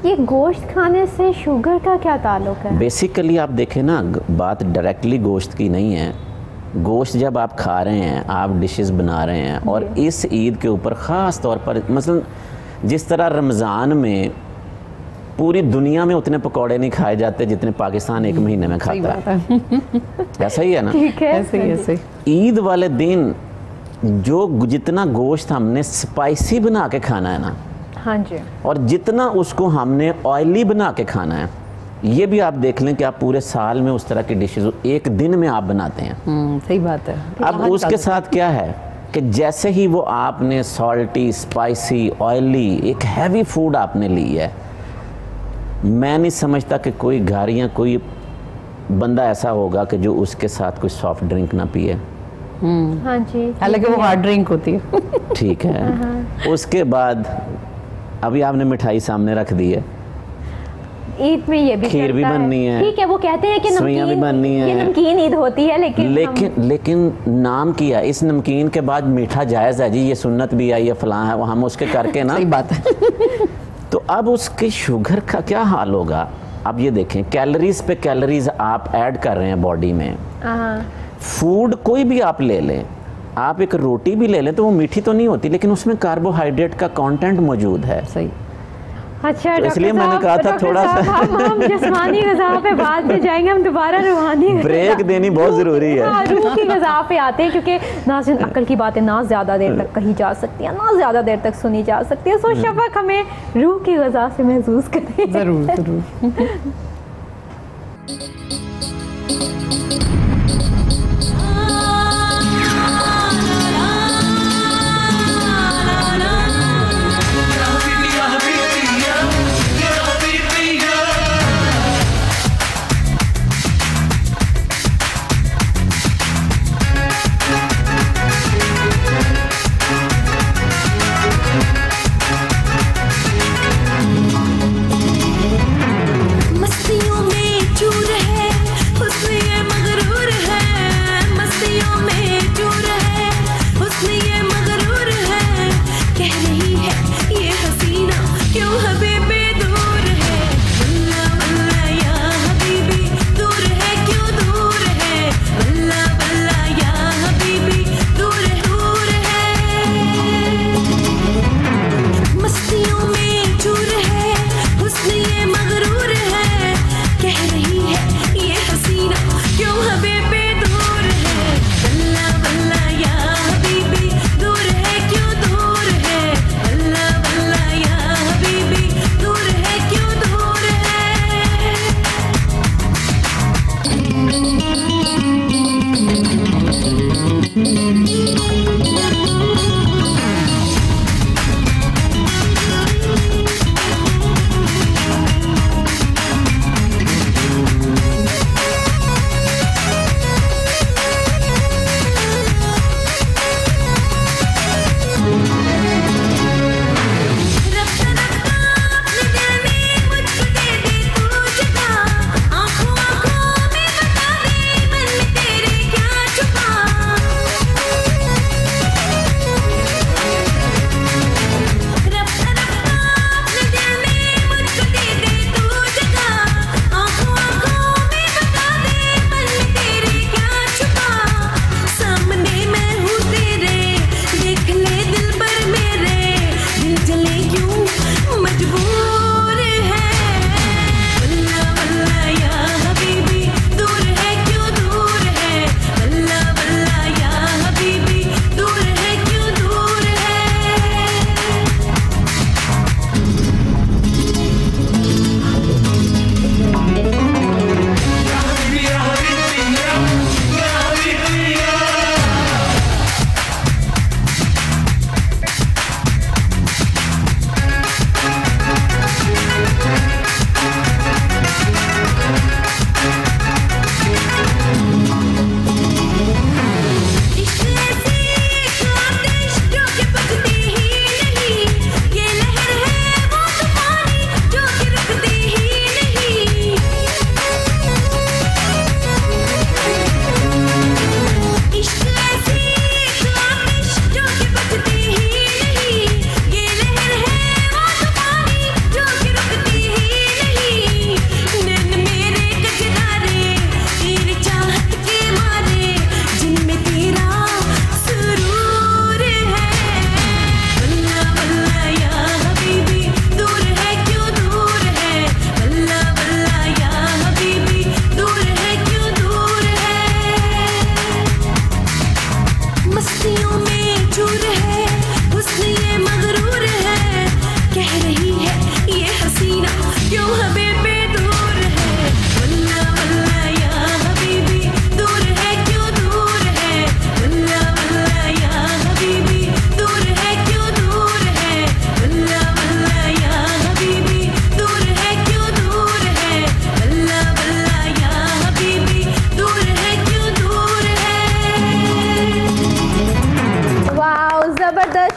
ये गोश्त खाने से शुगर का क्या ताल्लुक है? बेसिकली आप देखें ना, बात डायरेक्टली गोश्त की नहीं है। गोश्त जब आप खा रहे हैं, आप डिशेस बना रहे हैं, और इस ईद के ऊपर ख़ास तौर पर, मसलन जिस तरह रमज़ान में पूरी दुनिया में उतने पकौड़े नहीं खाए जाते जितने पाकिस्तान एक महीने में खाता है, ऐसा ही है ना? ठीक है, ऐसे ईद वाले दिन जो जितना गोश्त हमने स्पाइसी बना के खाना है ना, हाँ जी, और जितना उसको हमने ऑयली बना के खाना है, ये भी आप देख लें कि आप पूरे साल में उस तरह की डिशेज एक दिन में आप बनाते हैं। सही बात है। अब उसके साथ क्या है कि जैसे ही वो आपने सॉल्टी, स्पाइसी, ऑयली, एक हैवी फूड आपने ली है, मैं नहीं समझता कि कोई घर या कोई बंदा ऐसा होगा कि जो उसके साथ कोई सॉफ्ट ड्रिंक ना पिए। हाँ जी, हालांकि वो हार्ड ड्रिंक होती है। ठीक है। उसके बाद अभी आपने मिठाई सामने रख दी है, ईद में ये भी खीर भी बननी है, ठीक है, वो कहते हैं कि सवैयां भी बननी है, ये नमकीन ईद होती है, लेकिन नाम किया, इस नमकीन के बाद मीठा जायज़ है जी, ये सुन्नत भी है, ये फलां है, वो हम उसके करके ना। सही बात है। तो अब उसके शुगर का क्या हाल होगा? अब ये देखें, कैलोरीज पे कैलोरीज आप ऐड कर रहे हैं बॉडी में। फूड कोई भी आप ले लें, आप एक रोटी भी ले लें तो वो मीठी तो नहीं होती, लेकिन उसमें कार्बोहाइड्रेट का कंटेंट मौजूद है। सही। अच्छा, तो इसलिए मैंने कहा था थोड़ा सा हम जिस्मानी ग़िज़ा पे बाद में जाएंगे, हम दोबारा रूहानी ब्रेक देनी बहुत ज़रूरी है। हाँ, रूह की ग़िज़ा पे आते हैं, क्योंकि नाज़रीन, अक्ल की बातें ना ज़्यादा देर तक कही जा सकती है, ना ज़्यादा देर तक सुनी जा सकती है। सो शफ़क़ हमें रूह की ग़िज़ा से महसूस करें। ज़रूर ज़रूर। मस्ती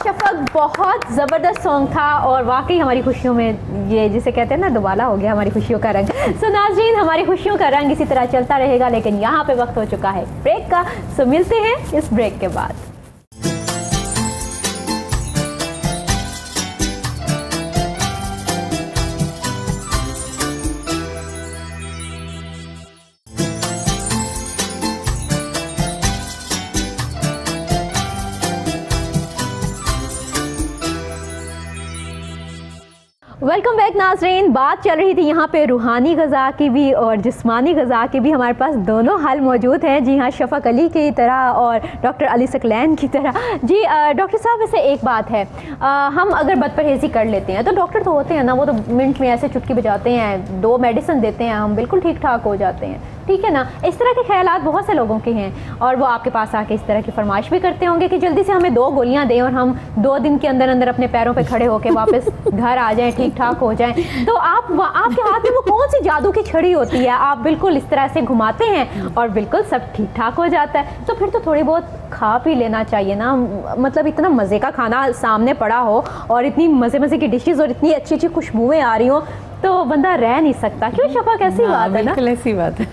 शफक, बहुत ज़बरदस्त सॉन्ग था और वाकई हमारी खुशियों में ये जिसे कहते हैं ना दुबाला हो गया हमारी खुशियों का रंग। सो नाज़रीन, हमारी खुशियों का रंग इसी तरह चलता रहेगा, लेकिन यहाँ पे वक्त हो चुका है ब्रेक का। सो मिलते हैं इस ब्रेक के बाद। वेलकम बैक नाज़रीन। बात चल रही थी यहाँ पे रूहानी ग़ज़ा की भी और जिस्मानी ग़ज़ा की भी। हमारे पास दोनों हल मौजूद हैं। जी हाँ, शफ़क़ अली की तरह और डॉक्टर अली सकलैन की तरह। जी डॉक्टर साहब, वैसे एक बात है, हम अगर बदपरहेज़ी कर लेते हैं तो डॉक्टर तो होते हैं ना, वो तो मिनट में ऐसे चुटकी बजाते हैं, 2 मेडिसिन देते हैं, हम बिल्कुल ठीक ठाक हो जाते हैं, ठीक है ना। इस तरह के ख्यालात बहुत से लोगों के हैं और वो आपके पास आके इस तरह की फरमाइश भी करते होंगे कि जल्दी से हमें 2 गोलियां दें और हम 2 दिन के अंदर अंदर अपने पैरों पे खड़े होकर वापस घर आ जाएं, ठीक ठाक हो जाएं। तो आपके हाथ में वो कौन सी जादू की छड़ी होती है, आप बिल्कुल इस तरह से घुमाते हैं और बिल्कुल सब ठीक ठाक हो जाता है? तो फिर तो थोड़ी बहुत खा पी लेना चाहिए ना। मतलब इतना मज़े का खाना सामने पड़ा हो और इतनी मज़े की डिशेज़ और इतनी अच्छी अच्छी खुशबुएँ आ रही हो तो बंदा रह नहीं सकता। क्यों शफ़क़, ऐसी बात है ना? बिल्कुल ऐसी बात है।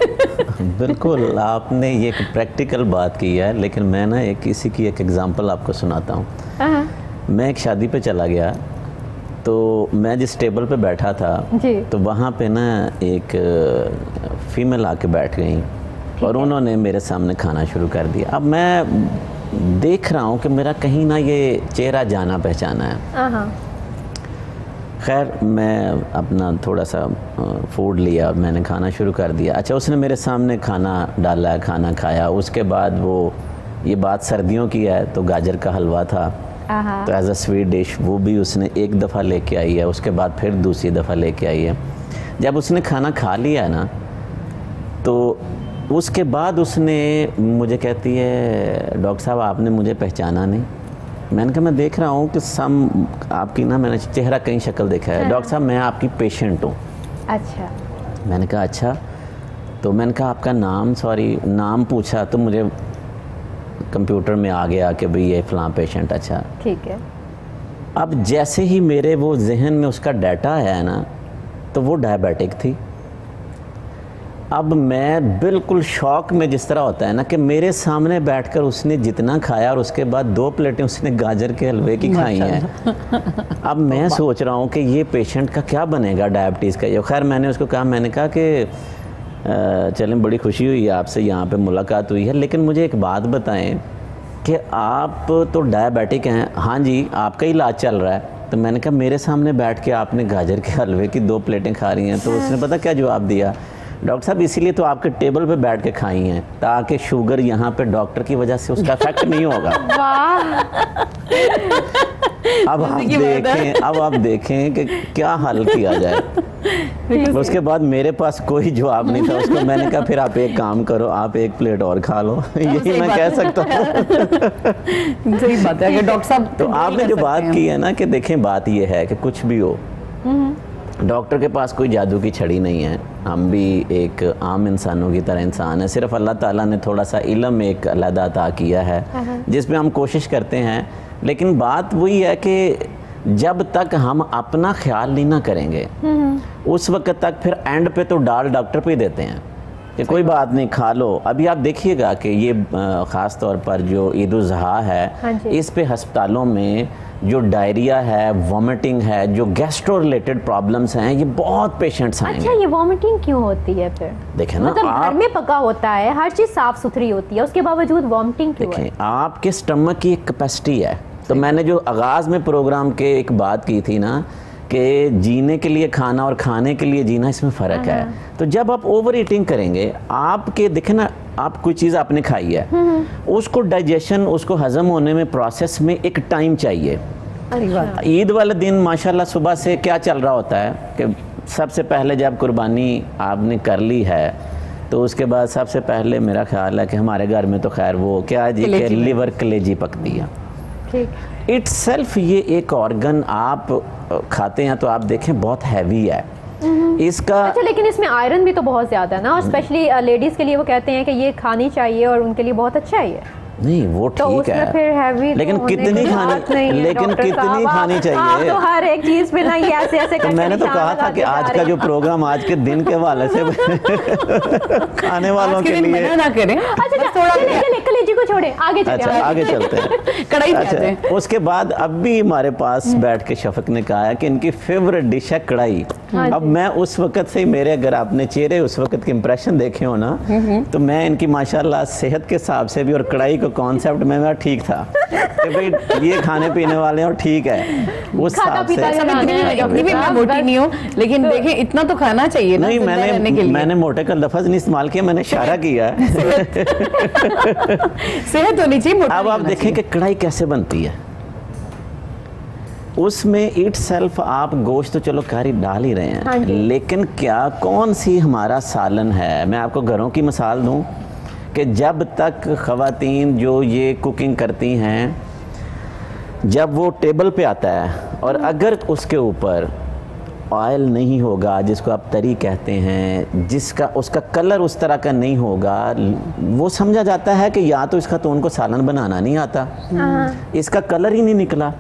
बिल्कुल, आपने ये एक प्रैक्टिकल बात की है, लेकिन मैं ना किसी की एक एग्जांपल आपको सुनाता हूँ। मैं एक शादी पे चला गया, तो मैं जिस टेबल पे बैठा था तो वहाँ पे ना एक फीमेल आके बैठ गई और उन्होंने मेरे सामने खाना शुरू कर दिया। अब मैं देख रहा हूँ कि मेरा कहीं ना ये चेहरा जाना पहचाना है। खैर, मैं अपना थोड़ा सा फूड लिया और मैंने खाना शुरू कर दिया। अच्छा, उसने मेरे सामने खाना डाला, खाना खाया। उसके बाद वो, ये बात सर्दियों की है, तो गाजर का हलवा था, तो एज अ स्वीट डिश वो भी उसने एक दफ़ा लेके आई है, उसके बाद फिर दूसरी दफ़ा लेके आई है। जब उसने खाना खा लिया ना, तो उसके बाद उसने मुझे कहती है, डॉक्टर साहब आपने मुझे पहचाना नहीं। मैंने कहा मैं देख रहा हूँ कि आपकी ना, मैंने चेहरा कहीं शक्ल देखा है। डॉक्टर साहब मैं आपकी पेशेंट हूँ। अच्छा। मैंने कहा अच्छा। तो मैंने कहा आपका नाम, नाम पूछा तो मुझे कंप्यूटर में आ गया कि भाई ये फ़लाँ पेशेंट। अच्छा ठीक है। अब जैसे ही मेरे वो जहन में उसका डाटा आया ना, तो वो डायबिटिक थी। अब मैं बिल्कुल शौक में, जिस तरह होता है ना कि मेरे सामने बैठकर उसने जितना खाया और उसके बाद 2 प्लेटें उसने गाजर के हलवे की खाई हैं। अब मैं सोच रहा हूँ कि ये पेशेंट का क्या बनेगा डायबिटीज़ का। खैर मैंने उसको कहा, मैंने कहा कि चलें, बड़ी खुशी हुई आपसे यहाँ पे मुलाकात हुई है, लेकिन मुझे एक बात बताएं कि आप तो डायबिटिक हैं। हाँ जी, आपका इलाज चल रहा है। तो मैंने कहा मेरे सामने बैठ के आपने गाजर के हलवे की 2 प्लेटें खा रही हैं। तो उसने पता क्या जवाब दिया, डॉक्टर साहब इसीलिए तो आपके टेबल पे बैठ के खाई हैं ताकि शुगर यहाँ पे डॉक्टर की वजह से उसका इफेक्ट नहीं होगा। अब आप देखें कि क्या हल किया जाए। उसके बाद मेरे पास कोई जवाब नहीं था। उसको मैंने कहा फिर आप एक काम करो, आप 1 प्लेट और खा लो। यही मैं कह सकता हूँ। सही बात है डॉक्टर साहब। तो आपने जो बात की है ना कि देखें, बात ये है कि कुछ भी हो, डॉक्टर के पास कोई जादू की छड़ी नहीं है। हम भी एक आम इंसानों की तरह इंसान है। सिर्फ अल्लाह ताला ने थोड़ा सा इल्म एक अलग अता किया है जिसमें हम कोशिश करते हैं। लेकिन बात वही है कि जब तक हम अपना ख्याल नहीं ना करेंगे उस वक्त तक फिर एंड पे तो डाल डॉक्टर पे ही देते हैं कि कोई बात नहीं खा लो। अभी आप देखिएगा कि ये ख़ास तौर पर जो ईद उल ज़ुहा है, इस पे हस्पतालों में जो डायरिया है, वॉमिटिंग है, जो गैस्ट्रो रिलेटेड प्रॉब्लम्स हैं, ये बहुत पेशेंट्स आएंगे। अच्छा, ये वॉमिटिंग क्यों होती है फिर? देखें ना, मतलब घर में पका होता है, हर चीज़ साफ़ सुथरी होती है, उसके बावजूद वॉमिटिंग क्यों है? आपके स्टमक की एक कैपेसिटी है। तो मैंने जो आगाज़ में प्रोग्राम के एक बात की थी ना कि जीने के लिए खाना और खाने के लिए जीना, इसमें फ़र्क है। तो जब आप ओवर ईटिंग करेंगे, आपके देखें ना, आप कोई चीज़ आपने खाई है, उसको डाइजेशन, उसको हज़म होने में, प्रोसेस में एक टाइम चाहिए। ईद वाले दिन माशाल्लाह सुबह से क्या चल रहा होता है कि सबसे पहले जब कुर्बानी आपने कर ली है तो उसके बाद सबसे पहले मेरा ख्याल है कि हमारे घर में तो खैर वो क्या जी के लिवर कलेजी पकती है। इट्स सेल्फ ये एक ऑर्गन आप खाते हैं तो आप देखें बहुत हैवी है इसका। अच्छा, लेकिन इसमें आयरन भी तो बहुत ज़्यादा है ना, और स्पेशली लेडीज़ के लिए वो कहते हैं कि ये खानी चाहिए और उनके लिए बहुत अच्छा है ये। नहीं वो ठीक है, फिर हैवी लेकिन कितनी खानी, लेकिन कितनी खानी चाहिए? तो हर एक चीज पे ना ये ऐसे ऐसे तो मैंने तो कहा था कि आज का जो प्रोग्राम आज के दिन के हवाले से खाने वालों के लिए ना करें। अच्छा कलेजी को छोड़े, आगे चलते हैं। अच्छा आगे चलते हैं। कढ़ाई। अच्छा उसके बाद अब भी हमारे पास बैठ के शफक ने कहा है कि इनकी फेवरेट डिश है कढ़ाई। अब मैं उस वक्त से मेरे, अगर आपने चेहरे उस वक्त के इंप्रेशन देखे हो ना, तो मैं इनकी माशाल्लाह सेहत के हिसाब से भी और कढ़ाई का कॉन्सेप्ट में ठीक था कि भाई ये खाने पीने वाले हैं और ठीक है उस हिसाब से। मैं मोटी नहीं हूँ, लेकिन देखें इतना तो खाना चाहिए ना। नहीं मैंने मोटे का लफ्ज नहीं इस्तेमाल किया, मैंने इशारा किया है। सेहत होनी चाहिए। अब आप देखें कि कढ़ाई कैसे बनती है। उसमें इट सेल्फ आप गोश्त तो चलो कारी डाल ही रहे हैं, लेकिन क्या कौन सी हमारा सालन है। मैं आपको घरों की मिसाल दूं कि जब तक ख़वातीन जो ये कुकिंग करती हैं, जब वो टेबल पे आता है और अगर उसके ऊपर ऑयल नहीं होगा, जिसको आप तरी कहते हैं, जिसका उसका कलर उस तरह का नहीं होगा, वो समझा जाता है कि या तो इसका तो उनको सालन बनाना नहीं आता, इसका कलर ही नहीं निकला।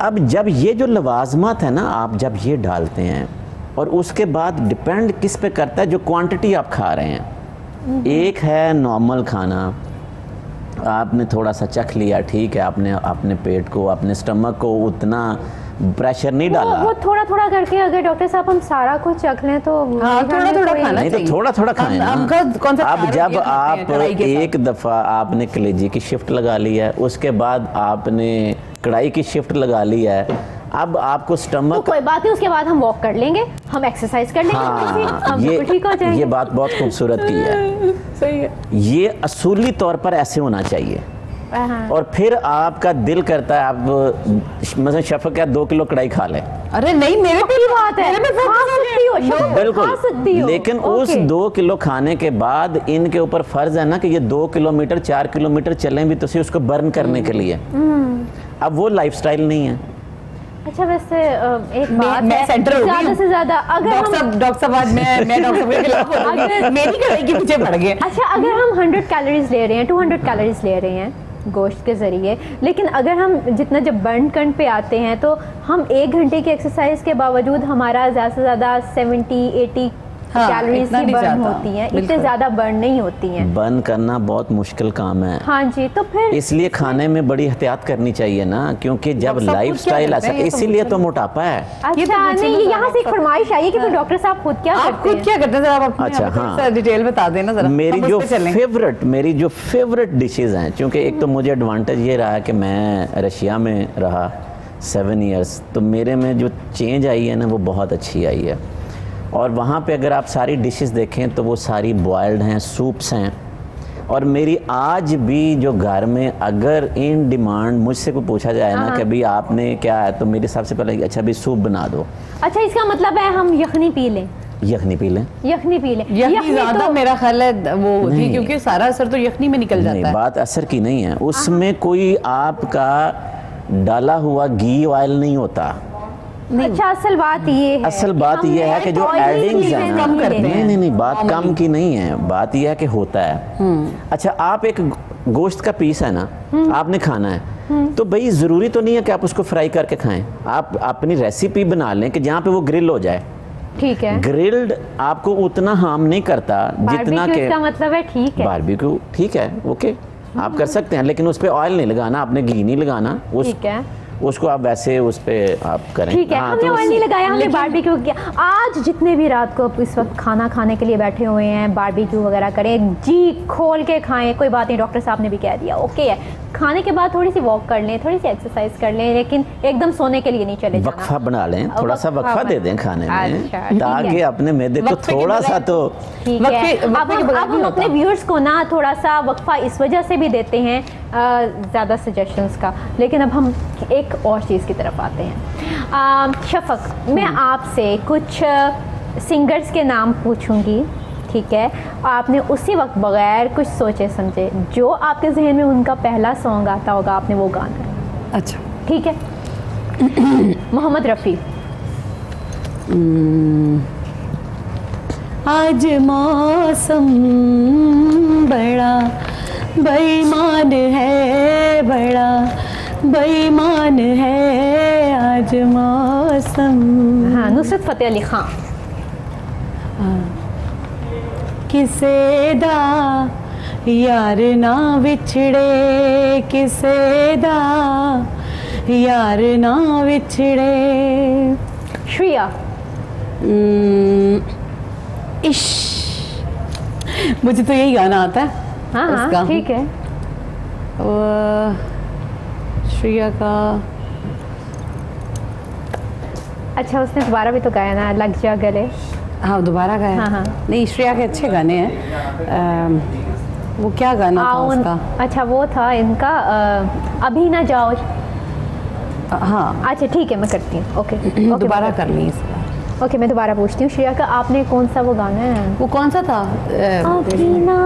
अब जब ये जो लवाजमात है ना, आप जब ये डालते हैं और उसके बाद डिपेंड किस पे करता है जो क्वांटिटी आप खा रहे हैं। एक है नॉर्मल खाना, आपने थोड़ा सा चख लिया, ठीक है, आपने अपने पेट को, अपने स्टमक को उतना प्रेशर नहीं डाला। वो थोड़ा थोड़ा करके अगर डॉक्टर साहब हम सारा कुछ चख लें तो थोड़ा थोड़ा खाना नहीं, तो थोड़ा थोड़ा खाएं ना। अब जब आप एक दफ़ा आपने कलेजी की शिफ्ट लगा ली है, उसके बाद आपने कढ़ाई की शिफ्ट लगा ली है, अब आपको स्टमक, तो कोई बात नहीं, उसके बाद हम वॉक कर लेंगे, हम एक्सरसाइज कर लेंगे। हाँ, हम ठीक हो जाएंगे। ये बात बहुत खूबसूरत की है। सही है। ये असूली तौर पर ऐसे होना चाहिए। और फिर आपका दिल करता है आप मतलब शफक क्या 2 किलो कढ़ाई खा लें। अरे नहीं, मेरे पे बात है, बिल्कुल। लेकिन उस 2 किलो खाने के बाद इनके ऊपर फर्ज है ना कि ये 2 किलोमीटर 4 किलोमीटर चलें भी तो उसको बर्न करने के लिए। अब वो लाइफस्टाइल नहीं है। अच्छा वैसे एक बात मैं सेंटर हो ज़्यादा से ज़्यादा अगर डॉक्टर साहब आज मैं डॉक्टर साहब के खिलाफ बोलूंगी, मेरी कढ़ाई के पीछे पड़ गए। अच्छा अगर हम 100 कैलोरीज ले रहे हैं, 200 कैलोरीज ले रहे हैं गोश्त के ज़रिए, लेकिन अगर हम जितना जब बर्न करने पे आते हैं तो हम 1 घंटे की एक्सरसाइज के बावजूद हमारा ज़्यादा से ज़्यादा 70-80 कैलोरीज ही बर्न होती हैं, इतने ज़्यादा बर्न नहीं होती हैं। बर्न करना बहुत मुश्किल काम है। हाँ जी, तो फिर इसलिए खाने में बड़ी एहतियात करनी चाहिए ना, क्योंकि जब लाइफस्टाइल ऐसा, इसीलिए तो मोटापा है। अच्छा नहीं, यहाँ से एक फरमाइश आई है कि फिर डॉक्टर साहब खुद क्या करते हैं? आप अच्छा हाँ, डिटेल बता देना जरा। मेरी जो फेवरेट डिशेज हैं, क्योंकि एक तो मुझे एडवांटेज ये रहा कि मैं रशिया में रहा 7 ईयर्स, तो मेरे में जो चेंज आई है ना वो बहुत अच्छी आई है। और वहाँ पे अगर आप सारी डिशेस देखें तो वो सारी बॉयल्ड हैं, सूप्स हैं। और मेरी आज भी जो घर में अगर इन डिमांड मुझसे को पूछा जाए ना कि भाई आपने क्या है, तो मेरे हिसाब से पहले अच्छा भाई सूप बना दो। अच्छा इसका मतलब है हम यखनी पी लें? यखनी पी लें, यखनी ज़्यादा मेरा ख्याल है वो होती है, क्योंकि सारा असर तो यखनी में निकल जाता है। बात असर की नहीं है, उसमें कोई आपका डाला हुआ घी ऑयल नहीं होता। अच्छा असल बात ये है कि जो एडिंग्स है ना, नहीं बात कम की नहीं है, बात ये है कि होता है। अच्छा आप एक गोश्त का पीस है ना, आपने खाना है, तो भाई ज़रूरी तो नहीं है कि आप उसको फ्राई करके खाएं। आप अपनी रेसिपी बना लें कि जहाँ पे वो ग्रिल हो जाए, ठीक है। ग्रिल्ड आपको उतना हार्म नहीं करता जितना कि मतलब है, ठीक है, बारबेक्यू ठीक है, ओके आप कर सकते हैं, लेकिन उस पर ऑयल नहीं लगाना, आपने घी नहीं लगाना, ठीक है, उसको आप वैसे उस पे आप करें। ठीक है, हमने ऑयल नहीं लगाया, हमने बारबेक्यू किया। आज जितने भी रात को इस वक्त खाना खाने के लिए बैठे हुए हैं, बारबेक्यू वगैरह करें, जी खोल के खाएं, कोई बात नहीं, डॉक्टर साहब ने भी कह दिया ओके है। खाने के बाद थोड़ी सी वॉक कर लें, थोड़ी सी एक्सरसाइज कर लें, लेकिन एकदम सोने के लिए नहीं चले जाना। वक्फा बना लें, थोड़ा सा वक्फा दे दें खाने में, ताकि अपने मैदे को थोड़ा सा तो ठीक है। अब हम अपने व्यूअर्स को ना थोड़ा सा वक्फा इस वजह से भी देते हैं ज़्यादा सजेशंस का, लेकिन अब हम एक और चीज़ की तरफ आते हैं। शफक, मैं आपसे कुछ सिंगर्स के नाम पूछूंगी, ठीक है, आपने उसी वक्त बगैर कुछ सोचे समझे जो आपके जहन में उनका पहला सॉन्ग आता होगा, आपने वो गाना है। अच्छा ठीक है। मोहम्मद रफ़ी। आज मौसम बड़ा बेईमान है बड़ा बेईमान है आज मौसम। हाँ, नुसरत फतेह अली खान। किसे दा यार ना विछड़े, किसे दा यार ना विछड़े। श्रिया। इश्क, मुझे तो यही गाना आता है। हाँ हाँ ठीक है। श्रिया का अच्छा, उसने दोबारा भी तो गाया ना, लग जा गले। हाँ दोबारा गाया। हाँ हाँ। नहीं, श्रेया के अच्छे गाने हैं। वो क्या गाना था उसका? अच्छा वो था इनका अभी ना जाओ। हाँ अच्छा ठीक है, मैं करती हूँ। ओके दोबारा कर ली इसका। ओके, मैं दोबारा पूछती हूँ श्रेया का, आपने कौन सा वो गाना है? वो कौन सा था? अभी ना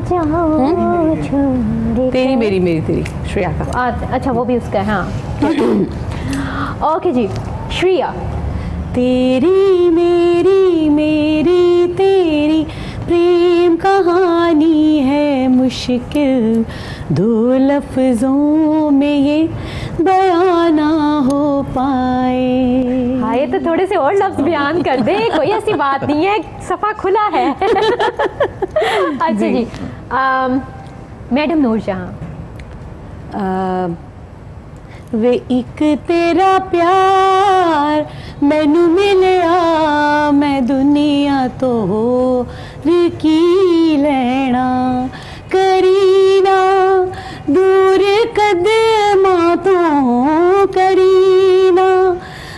जाओ छोड़ तेरी मेरी मेरी तेरी, श्रेया का। अच्छा वो भी उसका है। हाँ ओके जी, श्रेया। तेरी मेरी मेरी तेरी प्रेम कहानी है मुश्किल, दो लफ्जों में ये बयान ना हो पाए। हाँ, ये तो थोड़े से और लफ्ज बयान कर दे, कोई ऐसी बात नहीं है, सफ़ा खुला है। अच्छा जी, मैडम नूरजहां। वे एक तेरा प्यार मैनू मिलिया, मैं दुनिया तो की लेना, करीना दूर कदमां तो, करीना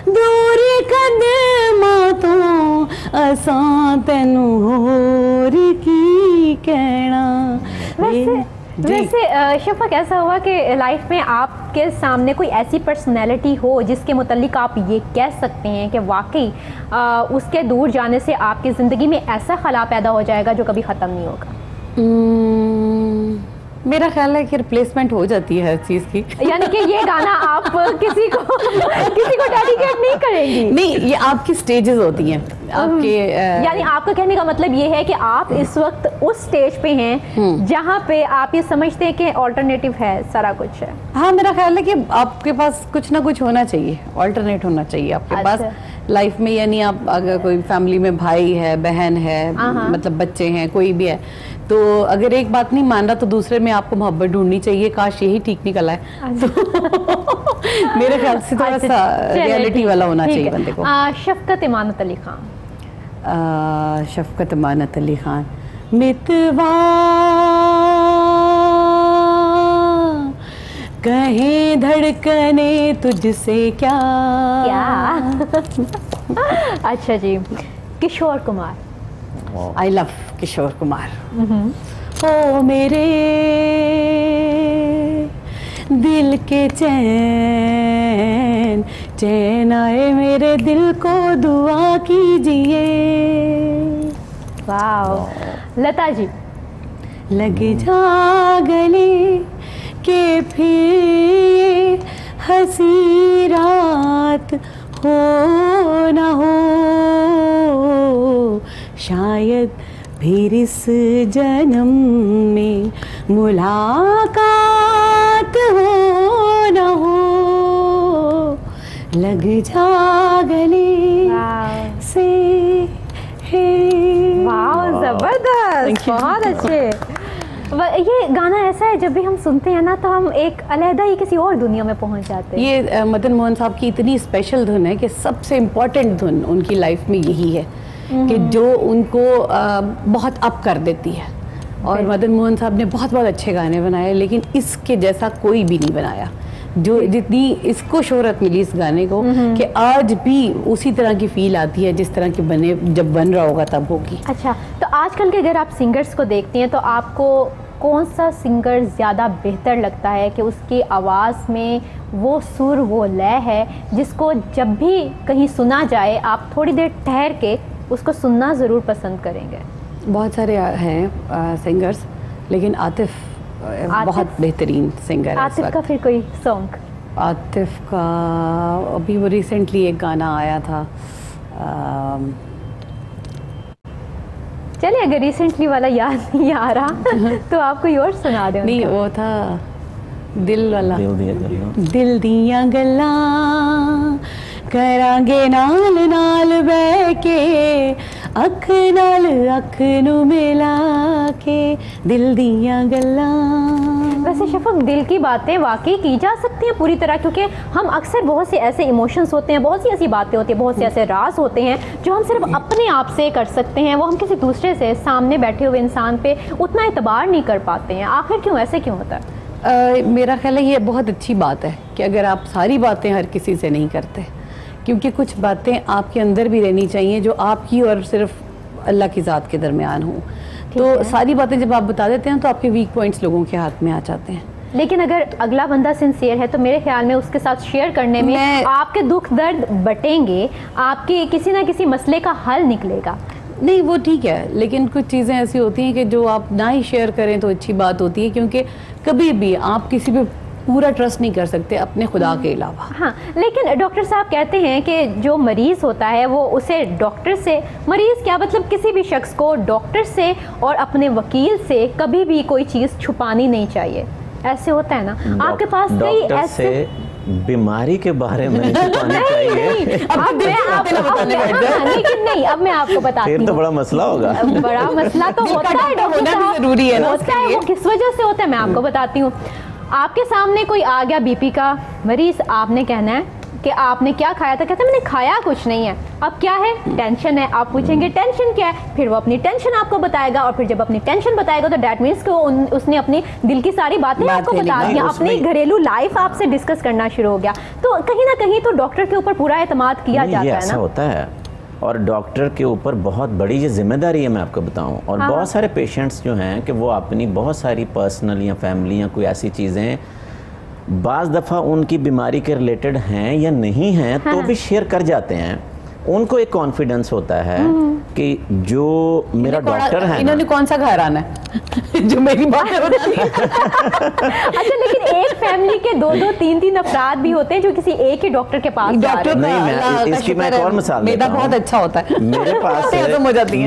दूर कदमां तो, असां तैनू होर की कहना। वैसे शफक, ऐसा हुआ कि लाइफ में आपके सामने कोई ऐसी पर्सनैलिटी हो जिसके मुतालिक आप ये कह सकते हैं कि वाकई उसके दूर जाने से आपकी ज़िंदगी में ऐसा खला पैदा हो जाएगा जो कभी ख़त्म नहीं होगा? मेरा ख्याल है कि रिप्लेसमेंट हो जाती है हर चीज़ की। यानी कि ये गाना आप किसी को डेडिकेट नहीं करेंगी? नहीं, ये आपकी स्टेजेस होती हैं आपके। यानी आपका कहने का मतलब ये है कि आप इस वक्त उस स्टेज पे हैं जहाँ पे आप ये समझते हैं कि ऑल्टरनेटिव है, सारा कुछ है। हाँ, मेरा ख्याल है कि आपके पास कुछ ना कुछ होना चाहिए, ऑल्टरनेट होना चाहिए आपके पास लाइफ में। यानी आप अगर कोई फैमिली में भाई है, बहन है, मतलब बच्चे हैं, कोई भी है, तो अगर एक बात नहीं मान रहा तो दूसरे में आपको मोहब्बत ढूंढनी चाहिए। काश यही ठीक निकला है। तो मेरे ख्याल से थोड़ा सा रियलिटी वाला होना चाहिए बंदे को। शफकत इमानत अली खान। शफकत इमानत अली खान। मितवा कहें धड़कने तुझसे क्या। अच्छा जी, किशोर कुमार। I love Kishore Kumar. ओ मेरे दिल के चैन, चैन आए मेरे दिल को दुआ कीजिए। वाह। लता जी। लग जा गले के फिर हंसी रात हो न हो, शायद फिर इस जन्म में मुलाकात हो न हो, लग जा गले से है। वाह, जबरदस्त, बहुत अच्छे। ये गाना ऐसा है जब भी हम सुनते हैं ना तो हम एक अलहदा ही किसी और दुनिया में पहुंच जाते हैं। ये मदन मोहन साहब की इतनी स्पेशल धुन है कि सबसे इम्पोर्टेंट धुन उनकी लाइफ में यही है कि जो उनको बहुत अप कर देती है। और मदन मोहन साहब ने बहुत बहुत अच्छे गाने बनाए, लेकिन इसके जैसा कोई भी नहीं बनाया। जो जितनी इसको शोहरत मिली इस गाने को कि आज भी उसी तरह की फील आती है जिस तरह की बने, जब बन रहा होगा तब होगी। अच्छा, तो आजकल के अगर आप सिंगर्स को देखती हैं तो आपको कौन सा सिंगर ज़्यादा बेहतर लगता है कि उसकी आवाज़ में वो सुर, वो लय है जिसको जब भी कहीं सुना जाए आप थोड़ी देर ठहर के उसको सुनना ज़रूर पसंद करेंगे? बहुत सारे हैं सिंगर्स, लेकिन आतिफ बहुत बेहतरीन सिंगर है। आतिफ का फिर कोई सॉन्ग? आतिफ का अभी वो रिसेंटली एक गाना आया था, चलिए अगर रिसेंटली वाला याद नहीं आ रहा तो आप कोई और सुना दें। नहीं वो था दिल वाला, दिल दिया गल्लां करांगे नाल नाल बह के, अख नाल अख नू मिला के, दिल दिया गल्लां। वैसे शफक दिल की बातें वाकई की जा सकती हैं पूरी तरह, क्योंकि हम अक्सर बहुत से ऐसे इमोशंस होते हैं, बहुत सी ऐसी बातें होती हैं, बहुत से ऐसे राज होते हैं जो हम सिर्फ अपने आप से कर सकते हैं, वो हम किसी दूसरे से, सामने बैठे हुए इंसान पे उतना एतबार नहीं कर पाते हैं। आखिर क्यों, ऐसे क्यों होता है? मेरा ख्याल है ये बहुत अच्छी बात है कि अगर आप सारी बातें हर किसी से नहीं करते, क्योंकि कुछ बातें आपके अंदर भी रहनी चाहिए जो आपकी और सिर्फ अल्लाह की ज़ात के दरमियान हो। तो सारी बातें जब आप बता देते हैं तो आपके वीक पॉइंट्स लोगों के हाथ में आ जाते हैं। लेकिन अगर अगला बंदा सिंसियर है तो मेरे ख्याल में उसके साथ शेयर करने में आपके दुख दर्द बटेंगे, आपके किसी ना किसी मसले का हल निकलेगा। नहीं वो ठीक है, लेकिन कुछ चीज़ें ऐसी होती हैं कि जो आप ना ही शेयर करें तो अच्छी बात होती है, क्योंकि कभी भी आप किसी पे पूरा ट्रस्ट नहीं कर सकते अपने खुदा के अलावा। हाँ, लेकिन डॉक्टर साहब कहते हैं कि जो मरीज़ होता है वो उसे डॉक्टर से, मरीज़ क्या मतलब किसी भी शख्स को डॉक्टर से और अपने वकील से कभी भी कोई चीज़ छुपानी नहीं चाहिए। ऐसे होता है ना, आपके पास कई ऐसे बीमारी के बारे में छुपानी चाहिए। अब मैं आपको लेकिन नहीं, अब मैं आपको बताती हूँ। फिर तो बड़ा मसला होगा। बड़ा मसला तो होता है डॉक्टर साहब, जरूरी है ना, होता है वो किस वजह से होता है मैं आपको बताती हूँ। आपके सामने कोई आ गया बीपी का मरीज, आपने कहना है कि आपने क्या खाया था, कहते हैं मैंने खाया कुछ नहीं है। अब क्या है, टेंशन है। आप पूछेंगे टेंशन क्या है, फिर वो अपनी टेंशन आपको बताएगा, और फिर जब अपनी टेंशन बताएगा तो डैट मीन्स कि उसने अपनी दिल की सारी बातें आपको बता दी, अपनी घरेलू लाइफ आपसे डिस्कस करना शुरू हो गया। तो कहीं ना कहीं तो डॉक्टर के ऊपर पूरा एतमाद किया जाता है ना। ऐसा होता है, और डॉक्टर के ऊपर बहुत बड़ी ये जिम्मेदारी है, मैं आपको बताऊं। और बहुत सारे पेशेंट्स जो हैं कि वो अपनी बहुत सारी पर्सनल या फैमिली या कोई ऐसी चीज़ें बाज़ दफ़ा उनकी बीमारी के रिलेटेड हैं या नहीं हैं तो भी शेयर कर जाते हैं। उनको एक कॉन्फिडेंस होता है कि जो मेरा डॉक्टर है, इन्होंने कौन सा घर आना है जो मेरी बात अच्छा, लेकिन एक फैमिली के दो दो तीन तीन अफराद भी होते हैं जो किसी एक ही डॉक्टर के पास डॉक्टर नहीं, मैं इसकी मैं एक और मिसाल देता हूं। बहुत अच्छा होता है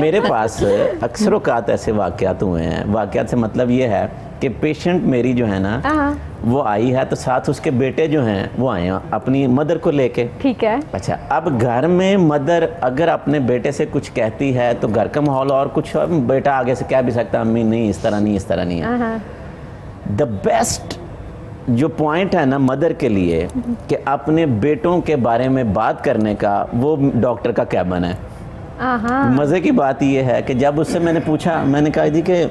मेरे पास अक्सर औकात ऐसे वाक़यात हुए हैं। वाक़यात से मतलब ये है कि पेशेंट मेरी जो है ना वो आई है तो साथ उसके बेटे जो हैं वो आए हैं अपनी मदर को लेके। ठीक है। अच्छा, अब घर में मदर अगर अपने बेटे से कुछ कहती है तो घर का माहौल और कुछ, बेटा आगे से कह भी सकता है अम्मी नहीं इस तरह नहीं, इस तरह नहीं है। द बेस्ट जो पॉइंट है ना मदर के लिए कि अपने बेटों के बारे में बात करने का, वो डॉक्टर का कैबिन है। मज़े की बात ये है कि जब उससे मैंने पूछा, मैंने कहा जी कि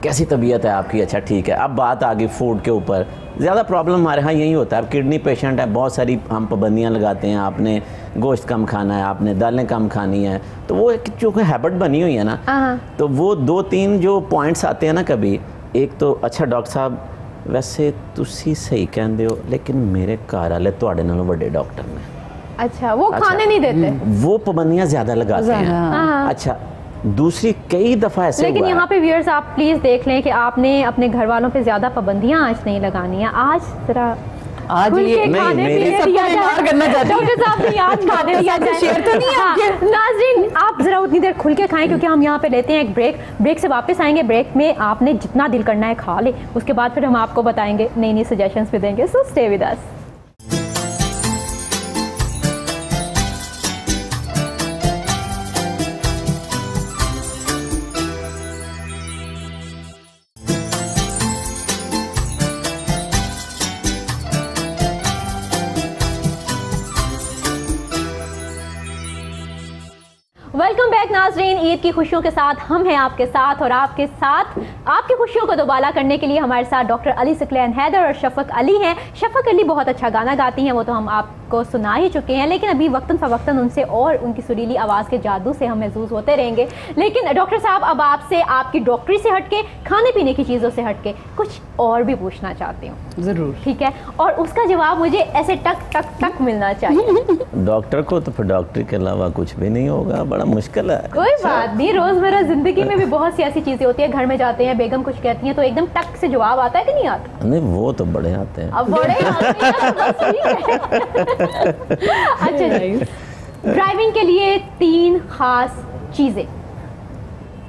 कैसी तबीयत है आपकी? अच्छा ठीक है। अब बात आ गई फूड के ऊपर। ज़्यादा प्रॉब्लम हमारे यहाँ यही होता है, अब किडनी पेशेंट है, बहुत सारी हम पाबंदियाँ लगाते हैं, आपने गोश्त कम खाना है, आपने दालें कम खानी है, तो वो एक जो हैबिट बनी हुई है ना, तो वो दो तीन जो पॉइंट्स आते हैं ना कभी, एक तो अच्छा डॉक्टर साहब वैसे तुसी सही कहते हो लेकिन मेरे घर वाले तुहाडे नालों बड़े डॉक्टर ने। अच्छा, वो खाने नहीं देते, वो पाबंदियाँ ज़्यादा लगाते हैं। अच्छा, दूसरी कई दफ़ा ऐसे लेकिन यहाँ पे व्यूअर्स आप प्लीज़ देख लें कि आपने अपने घर वालों पे ज़्यादा पाबंदियाँ आज नहीं लगानी है। आज जरा आज ये नाज़रीन आप जरा उतनी देर खुल के खाएं, क्योंकि हम यहाँ पे लेते हैं एक ब्रेक से वापस आएंगे। ब्रेक में आपने जितना दिल करना है खा ले, उसके बाद फिर हम आपको बताएंगे, नई नई सजेशंस भी देंगे। सो stay with us. Welcome back नाज़रीन, ईद की खुशियों के साथ हम हैं आपके साथ, और आपके साथ आपकी खुशियों को दोबाला करने के लिए हमारे साथ डॉक्टर अली सिकलैन हैदर और शफक अली हैं। शफक अली बहुत अच्छा गाना गाती हैं, वो तो हम आपको सुना ही चुके हैं, लेकिन अभी वक्तन फ़वक्तन उनसे और उनकी सुरीली आवाज़ के जादू से हम महसूस होते रहेंगे। लेकिन डॉक्टर साहब, अब आपसे आपकी डॉक्टरी से हटके, खाने पीने की चीज़ों से हटके कुछ और भी पूछना चाहती हूँ। ज़रूर। ठीक है, और उसका जवाब मुझे ऐसे टक टक टक मिलना चाहिए। डॉक्टर को तो फिर डॉक्टरी के अलावा कुछ भी नहीं होगा, बड़ा मुश्किल है। कोई बात नहीं, रोजमर्रा जिंदगी में भी बहुत सी ऐसी चीजें होती है, घर में जाते हैं, बेगम कुछ कहती हैं तो एकदम टक से जवाब आता है कि नहीं आता? नहीं, वो तो बड़े आते हैं। अब बड़े आते हैं। अच्छा जी, ड्राइविंग के लिए 3 खास चीजें।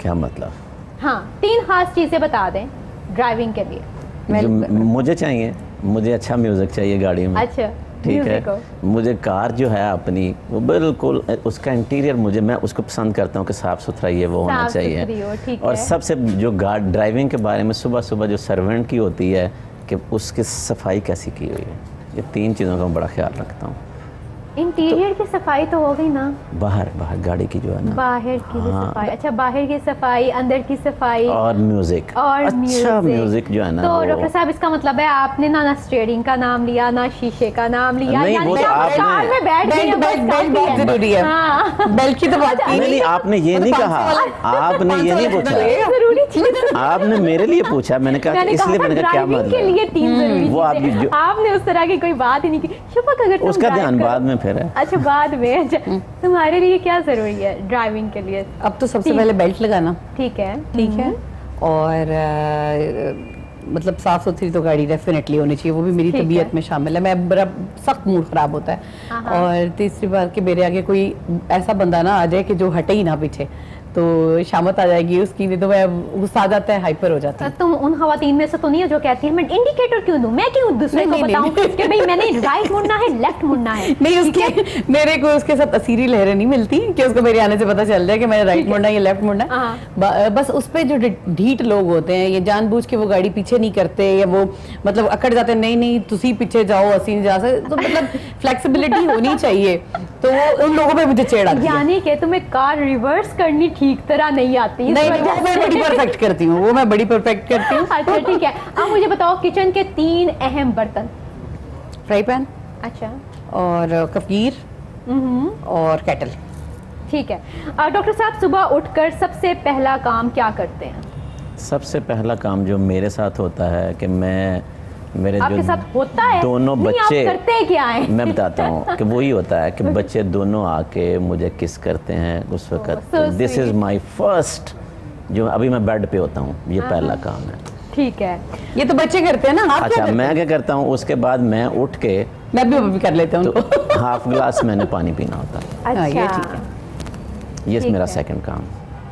क्या मतलब? हाँ, 3 खास चीज़ें बता दें ड्राइविंग के लिए। जो मुझे चाहिए, मुझे अच्छा म्यूज़िक चाहिए गाड़ी में। अच्छा, ठीक है। मुझे कार जो है अपनी, वो बिल्कुल उसका इंटीरियर मैं उसको पसंद करता हूँ कि साफ़ सुथरा ये वो होना चाहिए। और सबसे जो ड्राइविंग के बारे में सुबह सुबह जो सर्वेंट की होती है कि उसकी सफाई कैसी की हुई है, ये 3 चीज़ों का बड़ा ख्याल रखता हूँ। इंटीरियर की सफाई तो हो गई ना, बाहर गाड़ी की जो है ना, बाहर की सफाई। अच्छा, बाहर की सफाई, अंदर की सफाई और म्यूजिक, अच्छा म्यूजिक जो है ना। तो डॉक्टर साहब, इसका मतलब है आपने ना स्टीयरिंग का नाम लिया, ना शीशे का नाम लिया, नहीं, वो तो आपने बेल्ट की तो बात नहीं, आपने ये नहीं कहा, आपने ये नहीं पूछा, आपने मेरे लिए पूछा, मैंने कहा इसलिए मैंने कहा क्या मतलब के लिए 3 जरूरी, वो आपने उस तरह की कोई बात ही नहीं की। शफक, अगर उसका ध्यान बाद में फिर है। अच्छा, बाद में। अच्छा, तुम्हारे लिए क्या जरूरी है ड्राइविंग के लिए? अब तो सबसे पहले बेल्ट लगाना, ठीक है, ठीक है, और मतलब साफ सुथरी तो गाड़ी डेफिनेटली होनी चाहिए, वो भी मेरी तबीयत में शामिल है। मैं बड़ा सख्त मूड खराब होता है। और तीसरी बात कि मेरे आगे कोई ऐसा बंदा ना आ जाए कि जो हटे ही ना पीछे, तो शामत आ जाएगी उसकी, नहीं तो मैं गुस्सा आ जाता है, हाइपर हो जाता है। तुम उन खवातीन में से तो नहीं है जो कहती है मैं इंडिकेटर क्यों दूं, मैं क्यों दूसरे को बताऊं कि भाई मैंने राइट मुड़ना है, लेफ्ट मुड़ना है? नहीं, उसके मेरे को उसके साथ असीरी लहरें नहीं मिलती कि उसको मेरे आने से पता चल जाए कि मैंने राइट मुड़ना है या लेफ्ट मुड़ना है। बस उस पर जो ढीठ लोग होते हैं, ये जानबूझ के वो गाड़ी पीछे नहीं करते, या वो मतलब अकड़ जाते हैं, नहीं तुसी पीछे जाओ, असी नहीं जा सकते। तो मतलब फ्लेक्सिबिलिटी होनी चाहिए, तो वो उन लोगों पे मुझे चिढ़ आती है। यानी कि तुम्हें कार रिवर्स करनी ठीक तरह नहीं आती? नहीं, वो मैं बड़ी परफेक्ट करती हूँ, वो मैं बड़ी परफेक्ट करती हूँ। अच्छा, ठीक है। अब मुझे बताओ किचन के 3 अहम बर्तन। फ्राई पैन, अच्छा, और कफगीर, और केटल। ठीक है। डॉक्टर साहब, सुबह उठकर सबसे पहला काम क्या करते हैं? सबसे पहला काम जो मेरे साथ होता है कि मेरे आपके जो साथ होता है? दोनों नहीं, बच्चे, आप करते क्या है? मैं बताता हूँ कि वही होता है कि बच्चे दोनों आके मुझे किस करते हैं उस वक्त। दिस इज माय फर्स्ट, जो अभी मैं बेड पे होता हूँ, ये पहला काम है। ठीक है, ये तो बच्चे करते हैं ना। अच्छा, मैं क्या करता हूँ, उसके बाद मैं उठ के मैं भी कर लेता हूँ, तो हाफ गिलास मैंने पानी पीना होता है। अच्छा, ये ठीक है, ये मेरा सेकंड काम।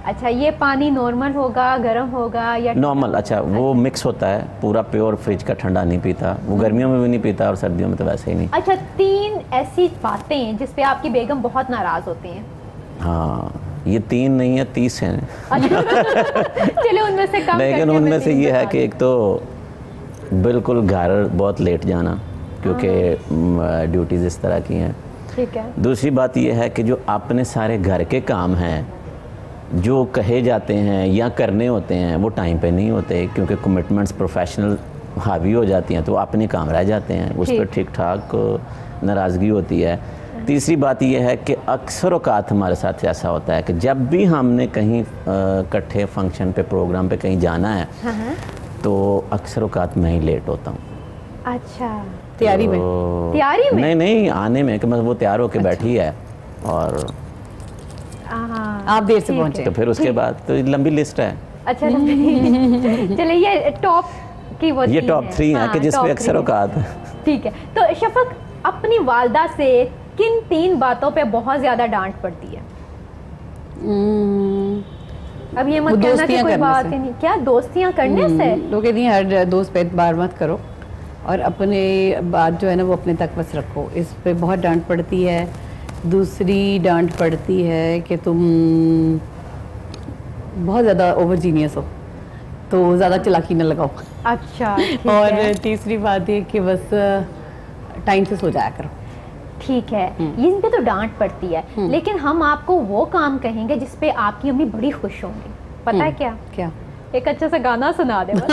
अच्छा, ये पानी नॉर्मल होगा, गर्म होगा या नॉर्मल? अच्छा, वो मिक्स होता है, पूरा प्योर फ्रिज का ठंडा नहीं पीता, वो गर्मियों में भी नहीं पीता और सर्दियों में तो वैसे ही नहीं। अच्छा, 3 ऐसी बातें जिस पे आपकी बेगम बहुत नाराज होती हैं। हाँ, ये 3 नहीं है, 30 हैं। चलो उनमें से कम, लेकिन उनमें से ये है कि एक तो बिल्कुल घर बहुत लेट जाना, क्योंकि ड्यूटीज इस तरह की हैं। ठीक है। दूसरी बात ये है कि जो अपने सारे घर के काम हैं जो कहे जाते हैं या करने होते हैं, वो टाइम पे नहीं होते, क्योंकि कमिटमेंट्स प्रोफेशनल हावी हो जाती हैं, तो अपने काम रह जाते हैं, उस पर ठीक ठाक नाराज़गी होती है। तीसरी बात यह है कि अक्सर औकात हमारे साथ ऐसा होता है कि जब भी हमने कहीं इकट्ठे फंक्शन पे, प्रोग्राम पे कहीं जाना है, तो अक्सर औकात मैं ही लेट होता हूँ। अच्छा, तैयारी में? तैयारी में नहीं, आने में कि मतलब वो तैयार होकर बैठी है और आप देर से पहुंचे, तो फिर उसके बाद तो लंबी लिस्ट है। अच्छा, चलिए ये टॉप की वो ये टॉप 3 है कि जिसपे अक्सर औकात है। ठीक है। तो शफक, अपनी वालदा से किन 3 बातों पे बहुत ज्यादा डांट पड़ती है? अब ये मत कहना कि कोई बात ही नहीं। क्या दोस्तियां करने से? लोग कहती हैं हर दोस्त पे एतबार मत करो, और अपने बात जो है ना वो अपने तक बस रखो, इस पे बहुत डांट पड़ती है। दूसरी डांट पड़ती है कि तुम बहुत ज़्यादा ओवर जीनियस हो, तो ज़्यादा चालाकी न लगाओ। अच्छा, और तीसरी बात ये कि बस टाइम से सो जाया करो। ठीक है, इन पे तो डांट पड़ती है, लेकिन हम आपको वो काम कहेंगे जिस पे आपकी अम्मी बड़ी खुश होंगी। पता है क्या? क्या? एक अच्छा सा गाना सुना दे बस।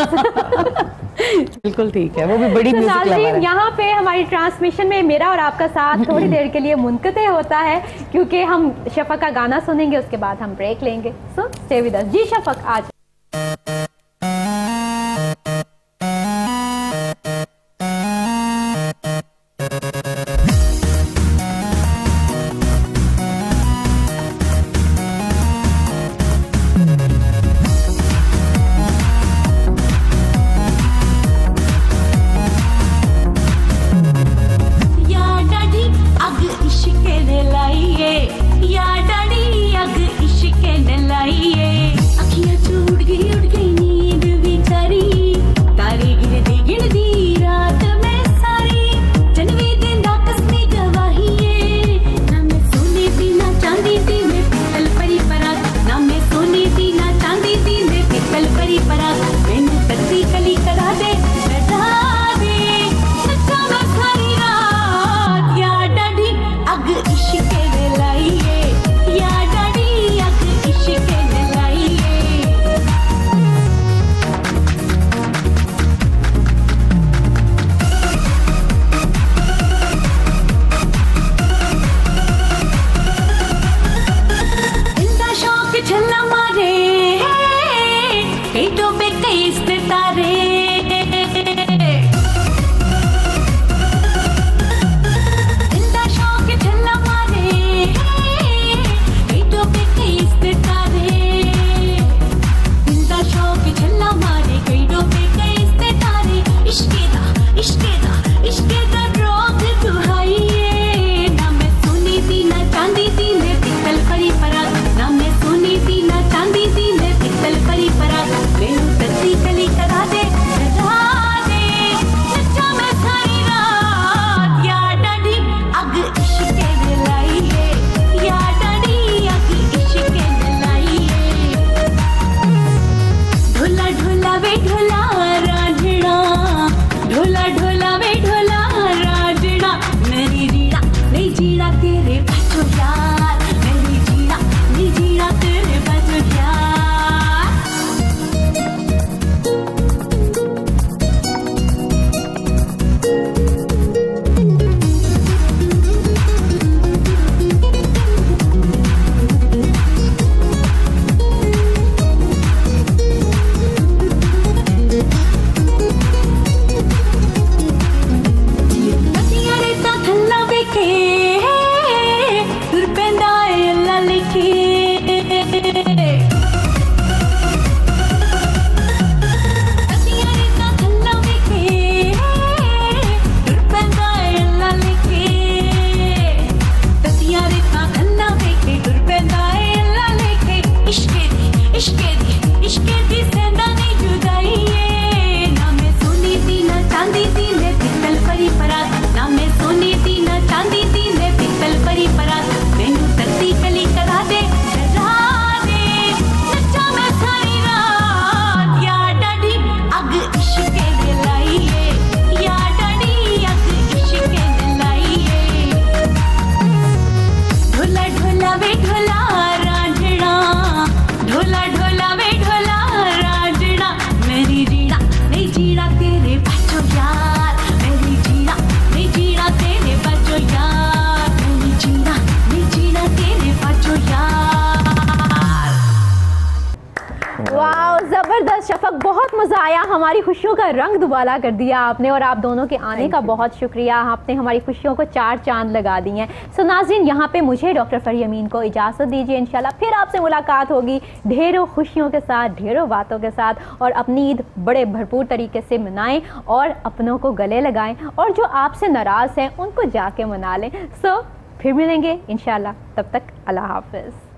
बिल्कुल ठीक है, वो भी बड़ी म्यूजिक लवर है। यहाँ पे हमारी ट्रांसमिशन में मेरा और आपका साथ थोड़ी देर के लिए मुनक़ते होता है, क्योंकि हम शफक का गाना सुनेंगे, उसके बाद हम ब्रेक लेंगे। So stay with us. जी शफक, आज अखियां ज़बरदस्त शफक, बहुत मज़ा आया, हमारी खुशियों का रंग दुबाला कर दिया आपने, और आप दोनों के आने का बहुत शुक्रिया, आपने हमारी खुशियों को 4 चांद लगा दी हैं। सो नाज़रीन, यहाँ पे मुझे डॉक्टर फरी अमीन को इजाज़त दीजिए, इंशाल्लाह फिर आपसे मुलाकात होगी ढेरों खुशियों के साथ, ढेरों बातों के साथ, और अपनी ईद बड़े भरपूर तरीके से मनाएं और अपनों को गले लगाएं, और जो आपसे नाराज़ हैं उनको जाके मना लें। सो फिर मिलेंगे इंशाल्लाह, तब तक अल्लाह हाफ़िज़।